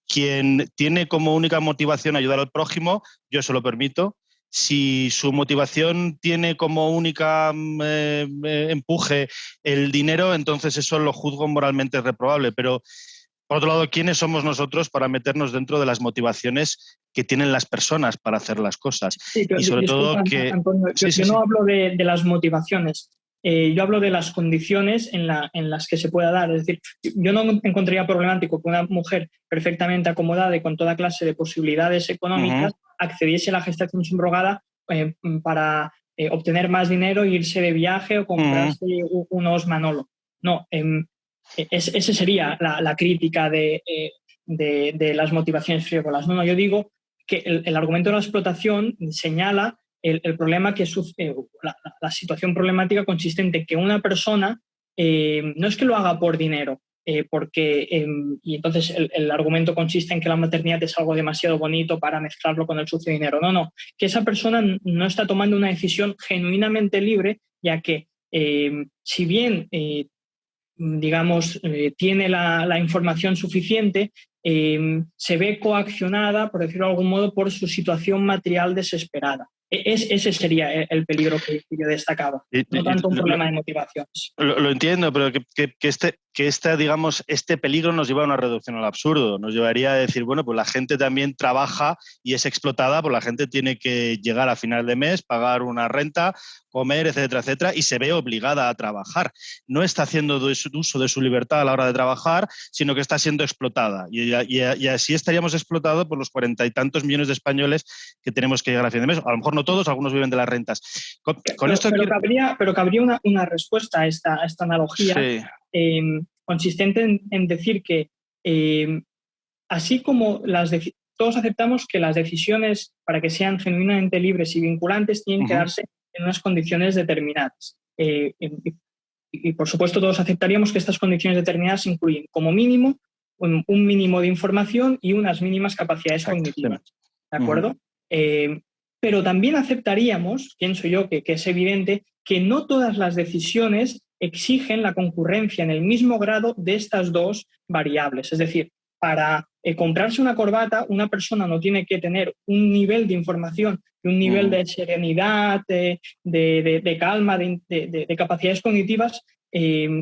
quien tiene como única motivación ayudar al prójimo, yo se lo permito. Si su motivación tiene como única empuje el dinero, entonces eso lo juzgo moralmente reprobable. Pero, por otro lado, ¿quiénes somos nosotros para meternos dentro de las motivaciones que tienen las personas para hacer las cosas? Sí, y sobre todo que... Antonio, yo no hablo de las motivaciones, yo hablo de las condiciones en las que se pueda dar. Es decir, yo no encontraría problemático que una mujer perfectamente acomodada y con toda clase de posibilidades económicas accediese a la gestación subrogada para obtener más dinero, irse de viaje o comprarse unos Manolo. No, esa sería la crítica de las motivaciones frívolas. No, yo digo que el argumento de la explotación señala el problema que la situación problemática consistente en que una persona no es que lo haga por dinero, y entonces el argumento consiste en que la maternidad es algo demasiado bonito para mezclarlo con el sucio dinero. No, que esa persona no está tomando una decisión genuinamente libre, ya que si bien digamos, tiene la información suficiente, se ve coaccionada, por decirlo de algún modo, por su situación material desesperada. Ese sería el peligro que yo destacaba, no tanto un problema de motivaciones. Lo entiendo, pero digamos, este peligro nos lleva a una reducción al absurdo. Nos llevaría a decir, bueno, pues la gente también trabaja y es explotada, pues la gente tiene que llegar a final de mes, pagar una renta, comer, etcétera, etcétera, y se ve obligada a trabajar. No está haciendo uso de su libertad a la hora de trabajar, sino que está siendo explotada. Y así estaríamos explotados por los 40 y tantos millones de españoles que tenemos que llegar a fin de mes. A lo mejor no todos, algunos viven de las rentas. Pero cabría una respuesta a esta analogía, sí, consistente en decir que así como todos aceptamos que las decisiones, para que sean genuinamente libres y vinculantes, tienen que darse en unas condiciones determinadas. Y por supuesto todos aceptaríamos que estas condiciones determinadas incluyen como mínimo un mínimo de información y unas mínimas capacidades cognitivas. ¿De acuerdo? Pero también aceptaríamos, pienso yo que es evidente, que no todas las decisiones exigen la concurrencia en el mismo grado de estas dos variables. Es decir, para comprarse una corbata, una persona no tiene que tener un nivel de información y un nivel de serenidad, de calma, de capacidades cognitivas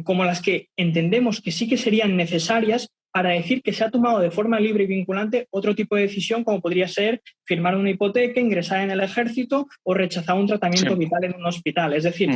como las que entendemos que sí que serían necesarias para decir que se ha tomado de forma libre y vinculante otro tipo de decisión, como podría ser firmar una hipoteca, ingresar en el ejército o rechazar un tratamiento vital en un hospital. Es decir,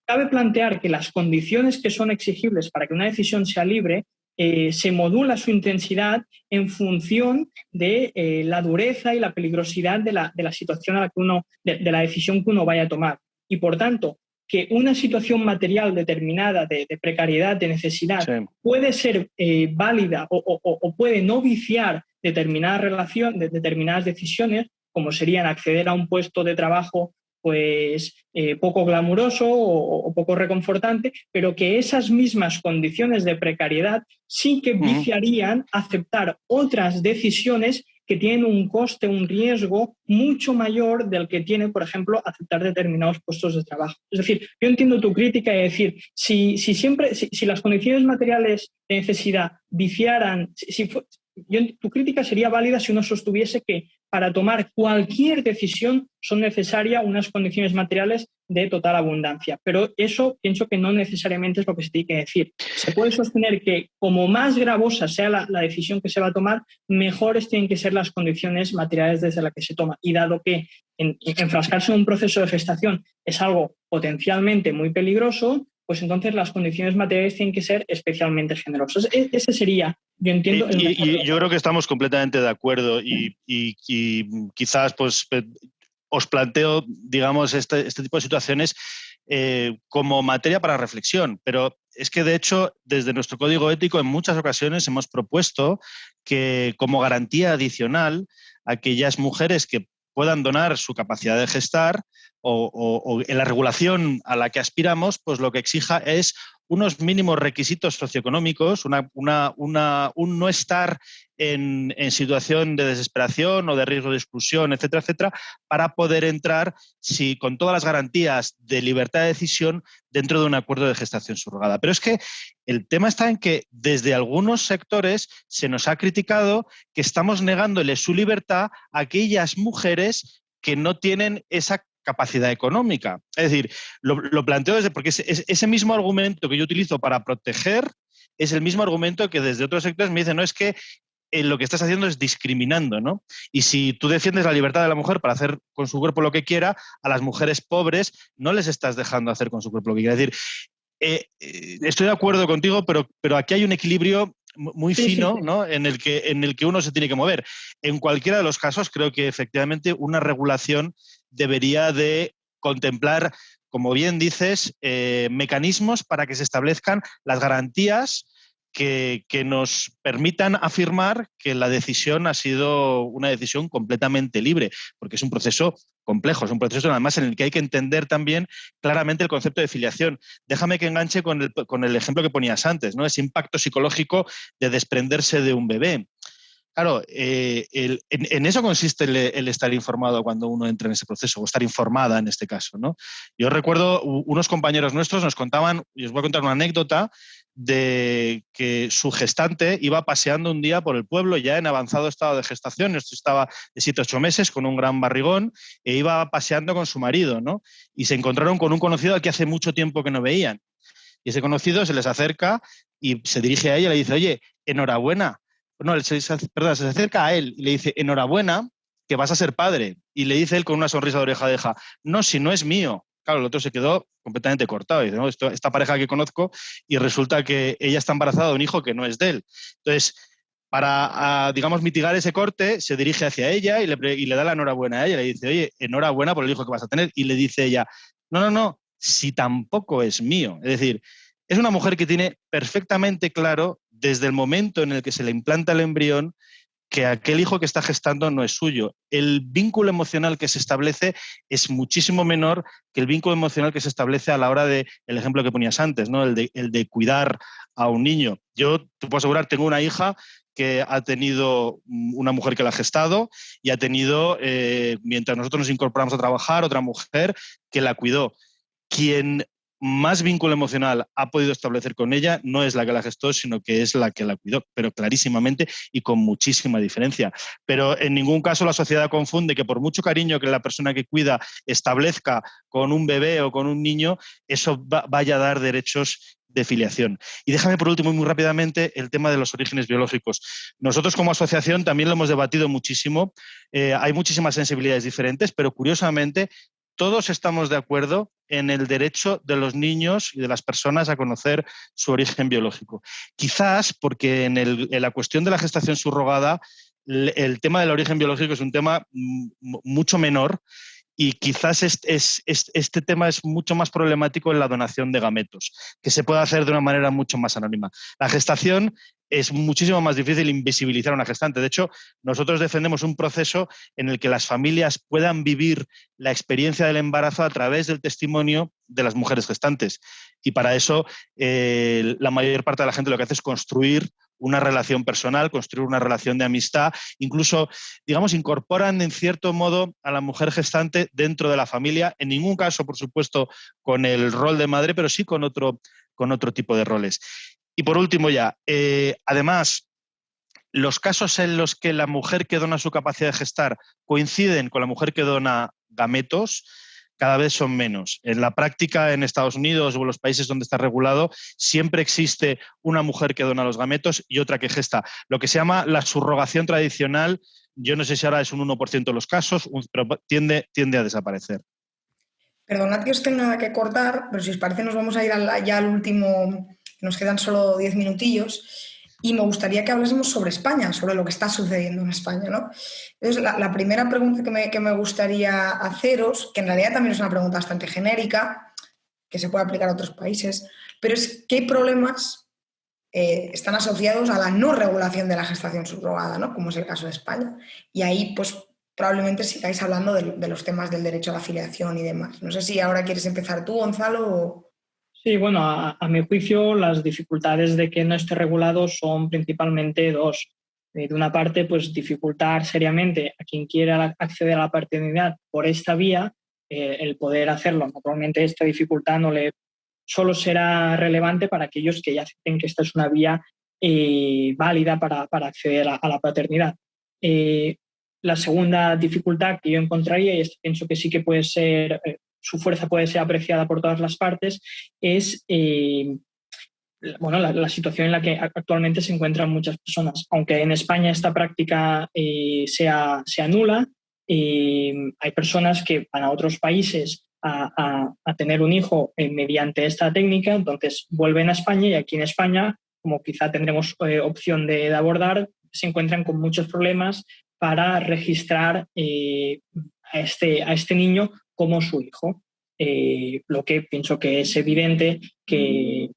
cabe plantear que las condiciones que son exigibles para que una decisión sea libre se modula su intensidad en función de la dureza y la peligrosidad de la situación a la que de la decisión que uno vaya a tomar. Y por tanto, que una situación material determinada de precariedad, de necesidad, puede ser válida o puede no viciar determinadas decisiones, como serían acceder a un puesto de trabajo pues poco glamuroso o poco reconfortante, pero que esas mismas condiciones de precariedad sí que viciarían aceptar otras decisiones que tienen un coste, un riesgo mucho mayor del que tiene, por ejemplo, aceptar determinados puestos de trabajo. Es decir, yo entiendo tu crítica y decir, si las condiciones materiales de necesidad viciaran, tu crítica sería válida si uno sostuviese que para tomar cualquier decisión son necesarias unas condiciones materiales de total abundancia. Pero eso pienso que no necesariamente es lo que se tiene que decir. Se puede sostener que como más gravosa sea la decisión que se va a tomar, mejores tienen que ser las condiciones materiales desde las que se toma. Y dado que enfrascarse en un proceso de gestación es algo potencialmente muy peligroso, pues entonces las condiciones materiales tienen que ser especialmente generosas. Ese sería, yo entiendo... Y yo creo que estamos completamente de acuerdo y quizás pues os planteo, digamos, este tipo de situaciones como materia para reflexión, pero es que de hecho desde nuestro código ético en muchas ocasiones hemos propuesto que como garantía adicional aquellas mujeres que puedan donar su capacidad de gestar o en la regulación a la que aspiramos, pues lo que exija es unos mínimos requisitos socioeconómicos, un no estar en situación de desesperación o de riesgo de exclusión, etcétera, etcétera, para poder entrar con todas las garantías de libertad de decisión dentro de un acuerdo de gestación subrogada. Pero es que el tema está en que desde algunos sectores se nos ha criticado que estamos negándole su libertad a aquellas mujeres que no tienen esa capacidad económica. Es decir, lo planteo porque ese mismo argumento que yo utilizo para proteger es el mismo argumento que desde otros sectores me dicen, no, es que lo que estás haciendo es discriminando, ¿no? Y si tú defiendes la libertad de la mujer para hacer con su cuerpo lo que quiera, a las mujeres pobres no les estás dejando hacer con su cuerpo lo que quiera. Es decir, estoy de acuerdo contigo, pero aquí hay un equilibrio muy fino, sí. ¿No? en el que uno se tiene que mover. En cualquiera de los casos, creo que efectivamente una regulación debería de contemplar, como bien dices, mecanismos para que se establezcan las garantías que nos permitan afirmar que la decisión ha sido una decisión completamente libre, porque es un proceso complejo, es un proceso además en el que hay que entender también claramente el concepto de filiación. Déjame que enganche con el ejemplo que ponías antes, ¿no? Ese impacto psicológico de desprenderse de un bebé. Claro, en eso consiste el estar informado cuando uno entra en ese proceso, o estar informada en este caso, ¿no? Yo recuerdo unos compañeros nuestros nos contaban, y os voy a contar una anécdota, de que su gestante iba paseando un día por el pueblo ya en avanzado estado de gestación, esto estaba de 7 o 8 meses con un gran barrigón, e iba paseando con su marido, ¿no? Y se encontraron con un conocido al que hace mucho tiempo que no veían. Y ese conocido se les acerca y se dirige a ella y le dice, oye, enhorabuena. No, se acerca a él y le dice, enhorabuena, que vas a ser padre. Y le dice él con una sonrisa de oreja a oreja, no, si no es mío. Claro, el otro se quedó completamente cortado. Y dice, no, esta pareja que conozco, y resulta que ella está embarazada de un hijo que no es de él. Entonces, para, digamos, mitigar ese corte, se dirige hacia ella y le da la enhorabuena a ella. Le dice, oye, enhorabuena por el hijo que vas a tener. Y le dice ella, no, si tampoco es mío. Es decir, es una mujer que tiene perfectamente claro, desde el momento en el que se le implanta el embrión, que aquel hijo que está gestando no es suyo. El vínculo emocional que se establece es muchísimo menor que el vínculo emocional que se establece a la hora del ejemplo que ponías antes, ¿no? El de cuidar a un niño. Yo te puedo asegurar, tengo una hija que ha tenido una mujer que la ha gestado y ha tenido, mientras nosotros nos incorporamos a trabajar, otra mujer que la cuidó. Quien más vínculo emocional ha podido establecer con ella no es la que la gestó, sino que es la que la cuidó, pero clarísimamente y con muchísima diferencia. Pero en ningún caso la sociedad confunde que por mucho cariño que la persona que cuida establezca con un bebé o con un niño, eso vaya a dar derechos de filiación. Y déjame por último, muy rápidamente, el tema de los orígenes biológicos. Nosotros como asociación también lo hemos debatido muchísimo. Hay muchísimas sensibilidades diferentes, pero curiosamente todos estamos de acuerdo en el derecho de los niños y de las personas a conocer su origen biológico. Quizás porque en la cuestión de la gestación subrogada, el tema del origen biológico es un tema mucho menor Y quizás este tema es mucho más problemático en la donación de gametos, que se puede hacer de una manera mucho más anónima. La gestación es muchísimo más difícil invisibilizar a una gestante. De hecho, nosotros defendemos un proceso en el que las familias puedan vivir la experiencia del embarazo a través del testimonio de las mujeres gestantes. Y para eso, la mayor parte de la gente lo que hace es construir una relación personal, construir una relación de amistad, incluso, digamos, incorporan en cierto modo a la mujer gestante dentro de la familia, en ningún caso, por supuesto, con el rol de madre, pero sí con otro tipo de roles. Y por último ya, además, los casos en los que la mujer que dona su capacidad de gestar coinciden con la mujer que dona gametos, cada vez son menos. En la práctica en Estados Unidos o en los países donde está regulado, siempre existe una mujer que dona los gametos y otra que gesta. Lo que se llama la subrogación tradicional, yo no sé si ahora es un 1% de los casos, pero tiende a desaparecer. Perdonad que os tenga que cortar, pero si os parece nos vamos a ir ya al último, nos quedan solo 10 minutillos. Y me gustaría que hablásemos sobre España, sobre lo que está sucediendo en España, ¿no? Entonces, la primera pregunta que me gustaría haceros, que en realidad también es una pregunta bastante genérica, que se puede aplicar a otros países, pero es ¿qué problemas están asociados a la no regulación de la gestación subrogada, ¿no? Como es el caso de España? Y ahí, pues, probablemente sigáis hablando de los temas del derecho a la filiación y demás. No sé si ahora quieres empezar tú, Gonzalo, o... Sí, bueno, a mi juicio las dificultades de que no esté regulado son principalmente dos. De una parte, pues dificultar seriamente a quien quiera acceder a la paternidad por esta vía, el poder hacerlo. Naturalmente esta dificultad solo será relevante para aquellos que ya acepten que esta es una vía válida para acceder a la paternidad. La segunda dificultad que yo encontraría, y pienso que sí que puede ser... su fuerza puede ser apreciada por todas las partes, es la situación en la que actualmente se encuentran muchas personas. Aunque en España esta práctica sea nula, hay personas que van a otros países a tener un hijo mediante esta técnica, entonces vuelven a España y aquí en España, como quizá tendremos opción de abordar, se encuentran con muchos problemas para registrar a este niño como su hijo, lo que pienso que es evidente que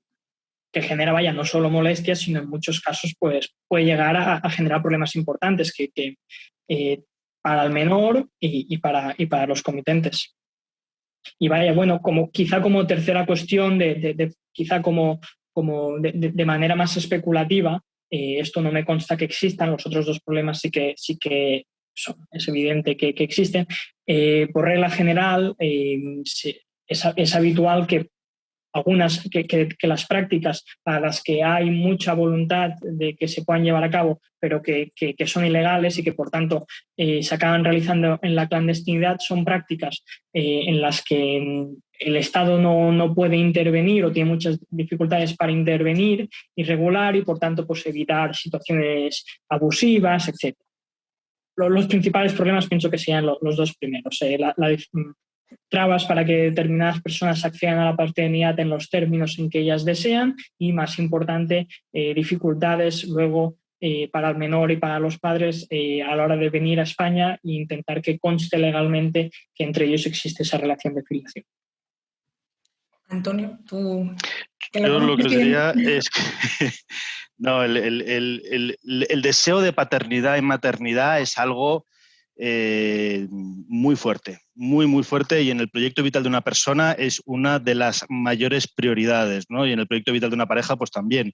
genera, no solo molestias, sino en muchos casos pues, puede llegar a generar problemas importantes para el menor y para los comitentes. Y quizá como tercera cuestión, quizá como de manera más especulativa, esto no me consta que existan, los otros dos problemas sí que es evidente que existen. Por regla general, es habitual que las prácticas para las que hay mucha voluntad de que se puedan llevar a cabo, pero que son ilegales y que por tanto se acaban realizando en la clandestinidad, son prácticas en las que el Estado no puede intervenir o tiene muchas dificultades para intervenir y regular y por tanto pues, evitar situaciones abusivas, etc. Los principales problemas pienso que sean los dos primeros. Trabas para que determinadas personas accedan a la paternidad en los términos en que ellas desean y, más importante, dificultades luego para el menor y para los padres a la hora de venir a España e intentar que conste legalmente que entre ellos existe esa relación de filiación. Antonio, tú... Yo lo que os diría es que no, el deseo de paternidad y maternidad es algo muy fuerte, muy fuerte, y en el proyecto vital de una persona es una de las mayores prioridades, ¿no? Y en el proyecto vital de una pareja pues también.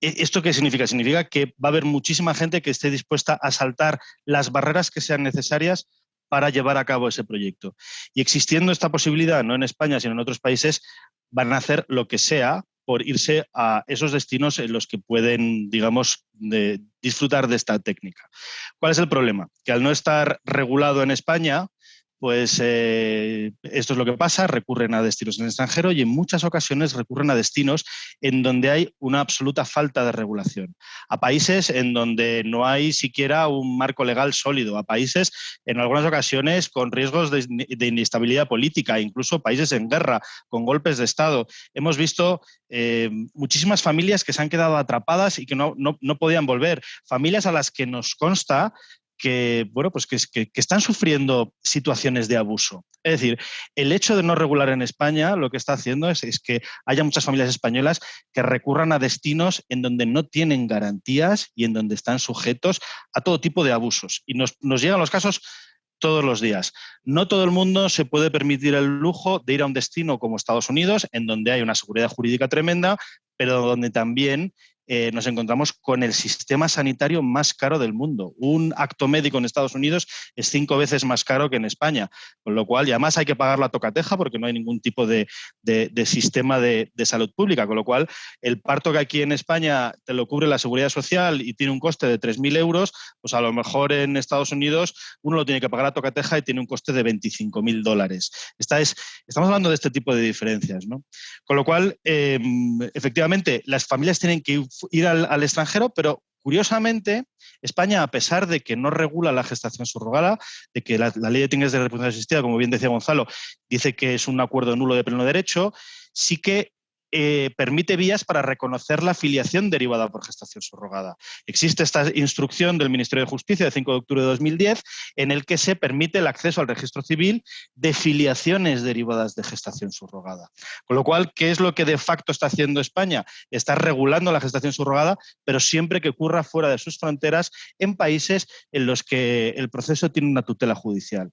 ¿Esto qué significa? Significa que va a haber muchísima gente que esté dispuesta a saltar las barreras que sean necesarias para llevar a cabo ese proyecto. Y existiendo esta posibilidad, no en España, sino en otros países, van a hacer lo que sea por irse a esos destinos en los que pueden, digamos, disfrutar de esta técnica. ¿Cuál es el problema? Que al no estar regulado en España, pues esto es lo que pasa, recurren a destinos en el extranjero y en muchas ocasiones recurren a destinos en donde hay una absoluta falta de regulación, a países en donde no hay siquiera un marco legal sólido, a países en algunas ocasiones con riesgos de inestabilidad política, incluso países en guerra, con golpes de Estado. Hemos visto muchísimas familias que se han quedado atrapadas y que no podían volver, familias a las que nos consta bueno, pues que están sufriendo situaciones de abuso. Es decir, el hecho de no regular en España lo que está haciendo es que haya muchas familias españolas que recurran a destinos en donde no tienen garantías y en donde están sujetos a todo tipo de abusos. Y nos llegan los casos todos los días. No todo el mundo se puede permitir el lujo de ir a un destino como Estados Unidos, en donde hay una seguridad jurídica tremenda, pero donde también nos encontramos con el sistema sanitario más caro del mundo. Un acto médico en Estados Unidos es 5 veces más caro que en España, con lo cual, y además hay que pagarlo a tocateja porque no hay ningún tipo de sistema de salud pública, con lo cual el parto que aquí en España te lo cubre la Seguridad Social y tiene un coste de 3.000 euros, pues a lo mejor en Estados Unidos uno lo tiene que pagar a tocateja y tiene un coste de $25.000. Estamos hablando de este tipo de diferencias, ¿no? Con lo cual, efectivamente, las familias tienen que ir al extranjero, pero curiosamente, España, a pesar de que no regula la gestación subrogada, de que la ley de técnicas de reproducción asistida, como bien decía Gonzalo, dice que es un acuerdo nulo de pleno derecho, sí que permite vías para reconocer la filiación derivada por gestación subrogada. Existe esta instrucción del Ministerio de Justicia de 5 de octubre de 2010 en el que se permite el acceso al registro civil de filiaciones derivadas de gestación subrogada. Con lo cual, ¿qué es lo que de facto está haciendo España? Está regulando la gestación subrogada, pero siempre que ocurra fuera de sus fronteras, en países en los que el proceso tiene una tutela judicial,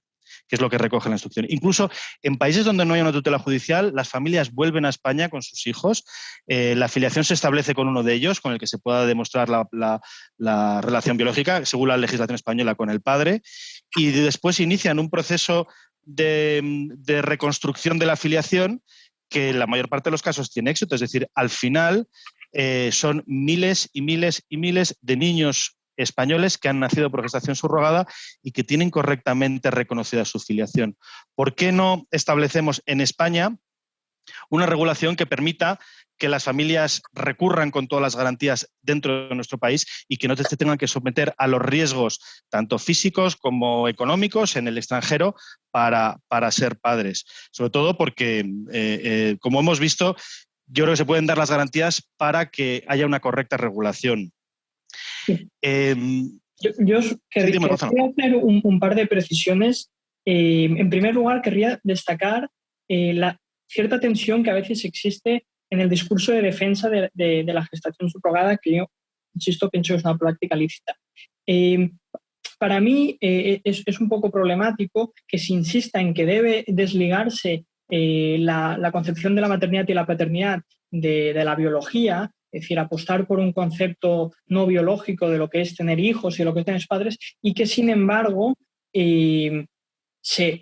que es lo que recoge la instrucción. Incluso en países donde no hay una tutela judicial, las familias vuelven a España con sus hijos, la filiación se establece con uno de ellos, con el que se pueda demostrar la relación biológica, según la legislación española, con el padre, y después inician un proceso de reconstrucción de la filiación que en la mayor parte de los casos tiene éxito. Es decir, al final son miles y miles y miles de niños españoles que han nacido por gestación subrogada y que tienen correctamente reconocida su filiación. ¿Por qué no establecemos en España una regulación que permita que las familias recurran con todas las garantías dentro de nuestro país y que no se tengan que someter a los riesgos tanto físicos como económicos en el extranjero para ser padres? Sobre todo porque, como hemos visto, yo creo que se pueden dar las garantías para que haya una correcta regulación. Yo querría hacer un par de precisiones. En primer lugar, querría destacar la cierta tensión que a veces existe en el discurso de defensa de la gestación subrogada, que yo, insisto, pienso que es una práctica lícita. Para mí es un poco problemático que se insista en que debe desligarse la concepción de la maternidad y la paternidad de la biología, es decir, apostar por un concepto no biológico de lo que es tener hijos y lo que es tener padres, y que, sin embargo, se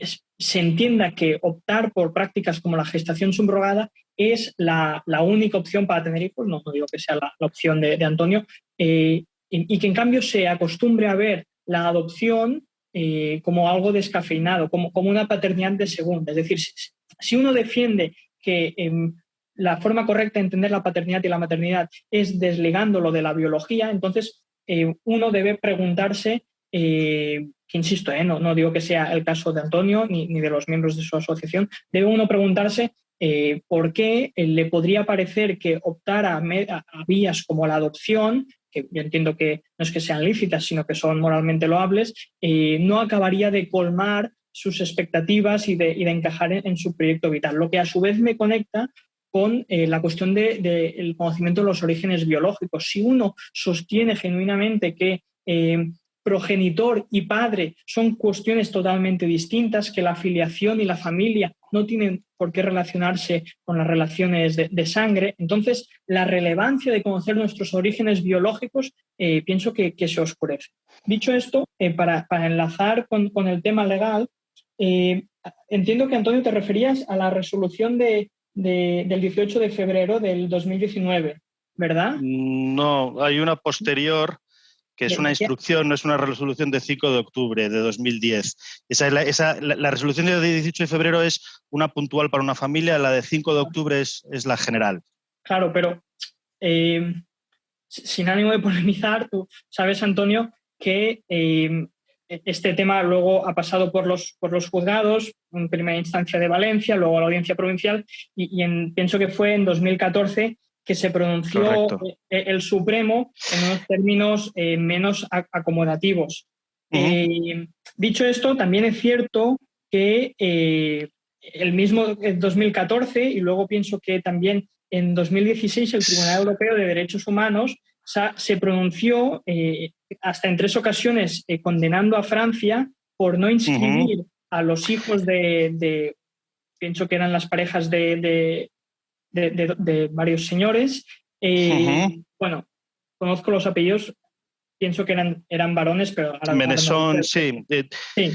entienda que optar por prácticas como la gestación subrogada es la única opción para tener hijos. No digo que sea la opción de Antonio, y que, en cambio, se acostumbre a ver la adopción como algo descafeinado, como una paternidad de segunda. Es decir, si uno defiende que la forma correcta de entender la paternidad y la maternidad es desligándolo de la biología, entonces uno debe preguntarse, que insisto, no digo que sea el caso de Antonio ni de los miembros de su asociación, debe uno preguntarse por qué le podría parecer que optar a vías como la adopción, que yo entiendo que no es que sean lícitas, sino que son moralmente loables, no acabaría de colmar sus expectativas y de encajar en su proyecto vital. Lo que a su vez me conecta con la cuestión del conocimiento de los orígenes biológicos. Si uno sostiene genuinamente que progenitor y padre son cuestiones totalmente distintas, que la filiación y la familia no tienen por qué relacionarse con las relaciones de sangre, entonces la relevancia de conocer nuestros orígenes biológicos pienso que se oscurece. Dicho esto, para enlazar con el tema legal, entiendo que, Antonio, te referías a la resolución del 18 de febrero del 2019, ¿verdad? No, hay una posterior que es una instrucción, no es una resolución de 5 de octubre de 2010. La resolución del 18 de febrero es una puntual para una familia, la de 5 de octubre es la general. Claro, pero sin ánimo de polemizar, tú sabes, Antonio, que este tema luego ha pasado por los juzgados, en primera instancia de Valencia, luego a la Audiencia Provincial, y pienso que fue en 2014 que se pronunció el Supremo en unos términos menos acomodativos. Dicho esto, también es cierto que el mismo 2014, y luego pienso que también en 2016 el Tribunal Europeo de Derechos Humanos se pronunció hasta en 3 ocasiones condenando a Francia por no inscribir a los hijos pienso que eran las parejas de varios señores. Bueno, conozco los apellidos, pienso que eran varones, pero ahora Menesón, no sí. Sí.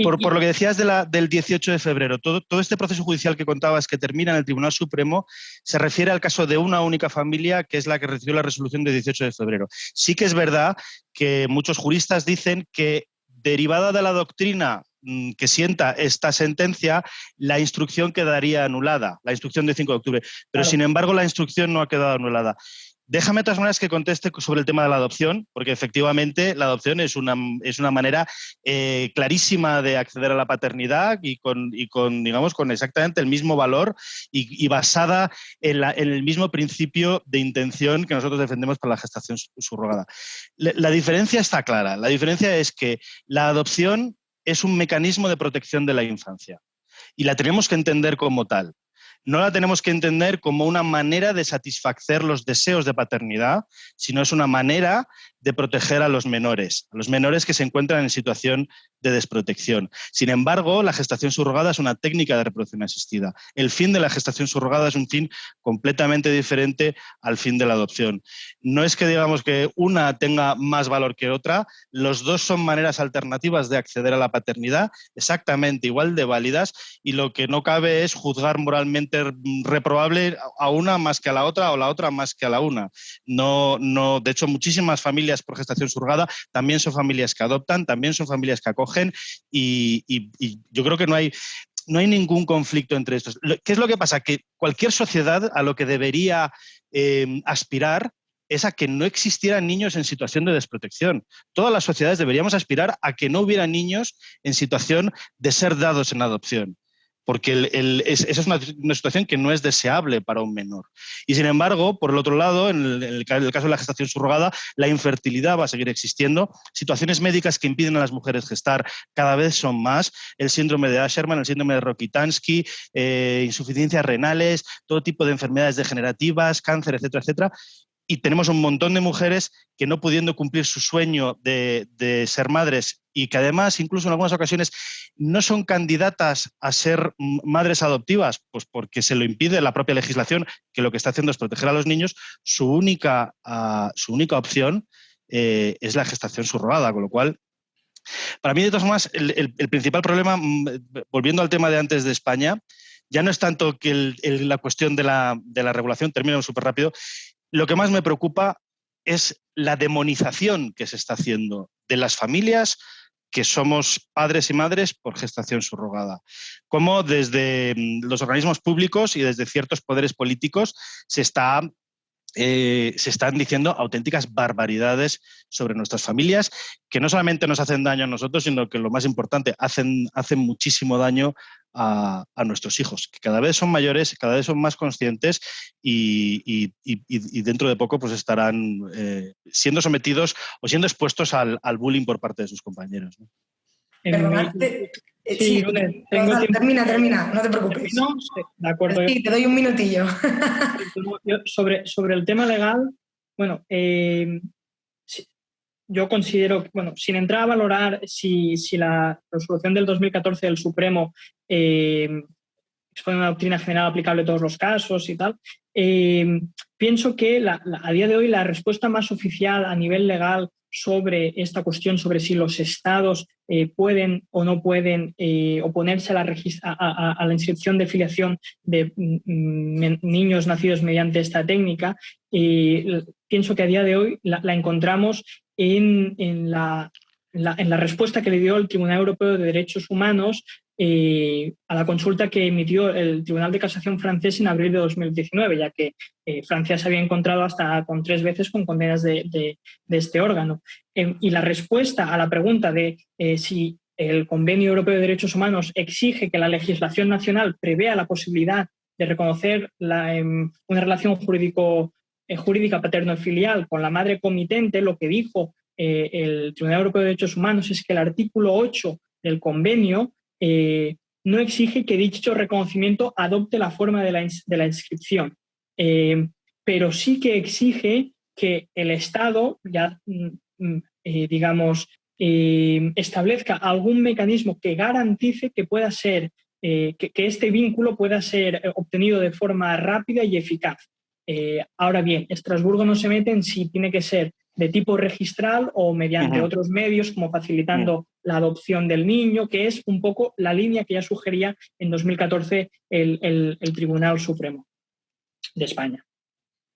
Por lo que decías del 18 de febrero, todo este proceso judicial que contabas que termina en el Tribunal Supremo se refiere al caso de una única familia, que es la que recibió la resolución del 18 de febrero. Sí que es verdad que muchos juristas dicen que, derivada de la doctrina que sienta esta sentencia, la instrucción quedaría anulada, la instrucción de 5 de octubre. Pero, claro, sin embargo, la instrucción no ha quedado anulada. Déjame de todas maneras que conteste sobre el tema de la adopción, porque efectivamente la adopción es una manera clarísima de acceder a la paternidad y con exactamente el mismo valor y basada en el mismo principio de intención que nosotros defendemos para la gestación subrogada. La diferencia está clara. La diferencia es que la adopción es un mecanismo de protección de la infancia y la tenemos que entender como tal. No la tenemos que entender como una manera de satisfacer los deseos de paternidad, sino es una manera de proteger a los menores que se encuentran en situación de desprotección. Sin embargo, la gestación subrogada es una técnica de reproducción asistida. El fin de la gestación subrogada es un fin completamente diferente al fin de la adopción. No es que digamos que una tenga más valor que otra, los dos son maneras alternativas de acceder a la paternidad, exactamente igual de válidas, y lo que no cabe es juzgar moralmente reprobable a una más que a la otra o la otra más que a la una. No, de hecho, muchísimas familias por gestación subrogada también son familias que adoptan, también son familias que acogen y yo creo que no hay ningún conflicto entre estos. ¿Qué es lo que pasa? Que cualquier sociedad a lo que debería aspirar es a que no existieran niños en situación de desprotección. Todas las sociedades deberíamos aspirar a que no hubiera niños en situación de ser dados en adopción, porque esa es una situación que no es deseable para un menor. Y sin embargo, por el otro lado, en el caso de la gestación subrogada, la infertilidad va a seguir existiendo. Situaciones médicas que impiden a las mujeres gestar cada vez son más. El síndrome de Asherman, el síndrome de Rokitansky, insuficiencias renales, todo tipo de enfermedades degenerativas, cáncer, etcétera, etcétera. Y tenemos un montón de mujeres que, no pudiendo cumplir su sueño de ser madres y que además, incluso en algunas ocasiones, no son candidatas a ser madres adoptivas, pues porque se lo impide la propia legislación, que lo que está haciendo es proteger a los niños, su única opción es la gestación subrogada, con lo cual, para mí, de todas formas, el principal problema, volviendo al tema de antes de España, ya no es tanto que la cuestión de la regulación, termino súper rápido. Lo que más me preocupa es la demonización que se está haciendo de las familias que somos padres y madres por gestación subrogada. Cómo desde los organismos públicos y desde ciertos poderes políticos se están diciendo auténticas barbaridades sobre nuestras familias, que no solamente nos hacen daño a nosotros, sino que lo más importante, hacen muchísimo daño a nuestros hijos, que cada vez son mayores, cada vez son más conscientes y dentro de poco pues estarán siendo sometidos o siendo expuestos al bullying por parte de sus compañeros, ¿no? Sí, termina, no te preocupes. ¿No? Sí, de acuerdo. Sí, te doy un minutillo. Sobre el tema legal, bueno, yo considero, bueno, sin entrar a valorar si la resolución del 2014 del Supremo expone una doctrina general aplicable a todos los casos y tal, pienso que a día de hoy la respuesta más oficial a nivel legal sobre esta cuestión, sobre si los estados pueden o no pueden oponerse a la inscripción de filiación de niños nacidos mediante esta técnica, pienso que a día de hoy la encontramos en la respuesta que le dio el Tribunal Europeo de Derechos Humanos a la consulta que emitió el Tribunal de Casación francés en abril de 2019, ya que Francia se había encontrado hasta con 3 veces con condenas de este órgano. Y la respuesta a la pregunta de si el Convenio Europeo de Derechos Humanos exige que la legislación nacional prevea la posibilidad de reconocer una relación jurídica paterno-filial con la madre comitente, lo que dijo el Tribunal Europeo de Derechos Humanos es que el artículo 8 del convenio no exige que dicho reconocimiento adopte la forma de la inscripción, pero sí que exige que el Estado ya, digamos, establezca algún mecanismo que garantice que pueda ser, que este vínculo pueda ser obtenido de forma rápida y eficaz. Ahora bien, Estrasburgo no se mete en si tiene que ser de tipo registral o mediante otros medios, como facilitando la adopción del niño, que es un poco la línea que ya sugería en 2014 el Tribunal Supremo de España.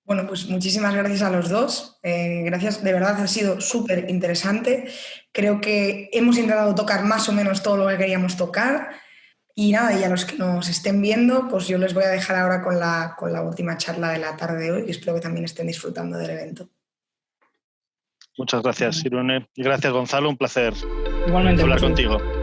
Bueno, pues muchísimas gracias a los dos. Gracias, de verdad ha sido súper interesante. Creo que hemos intentado tocar más o menos todo lo que queríamos tocar. Y nada, y a los que nos estén viendo, pues yo les voy a dejar ahora con la última charla de la tarde de hoy y espero que también estén disfrutando del evento. Muchas gracias, Irune. Y gracias, Gonzalo. Un placer Igualmente, hablar contigo.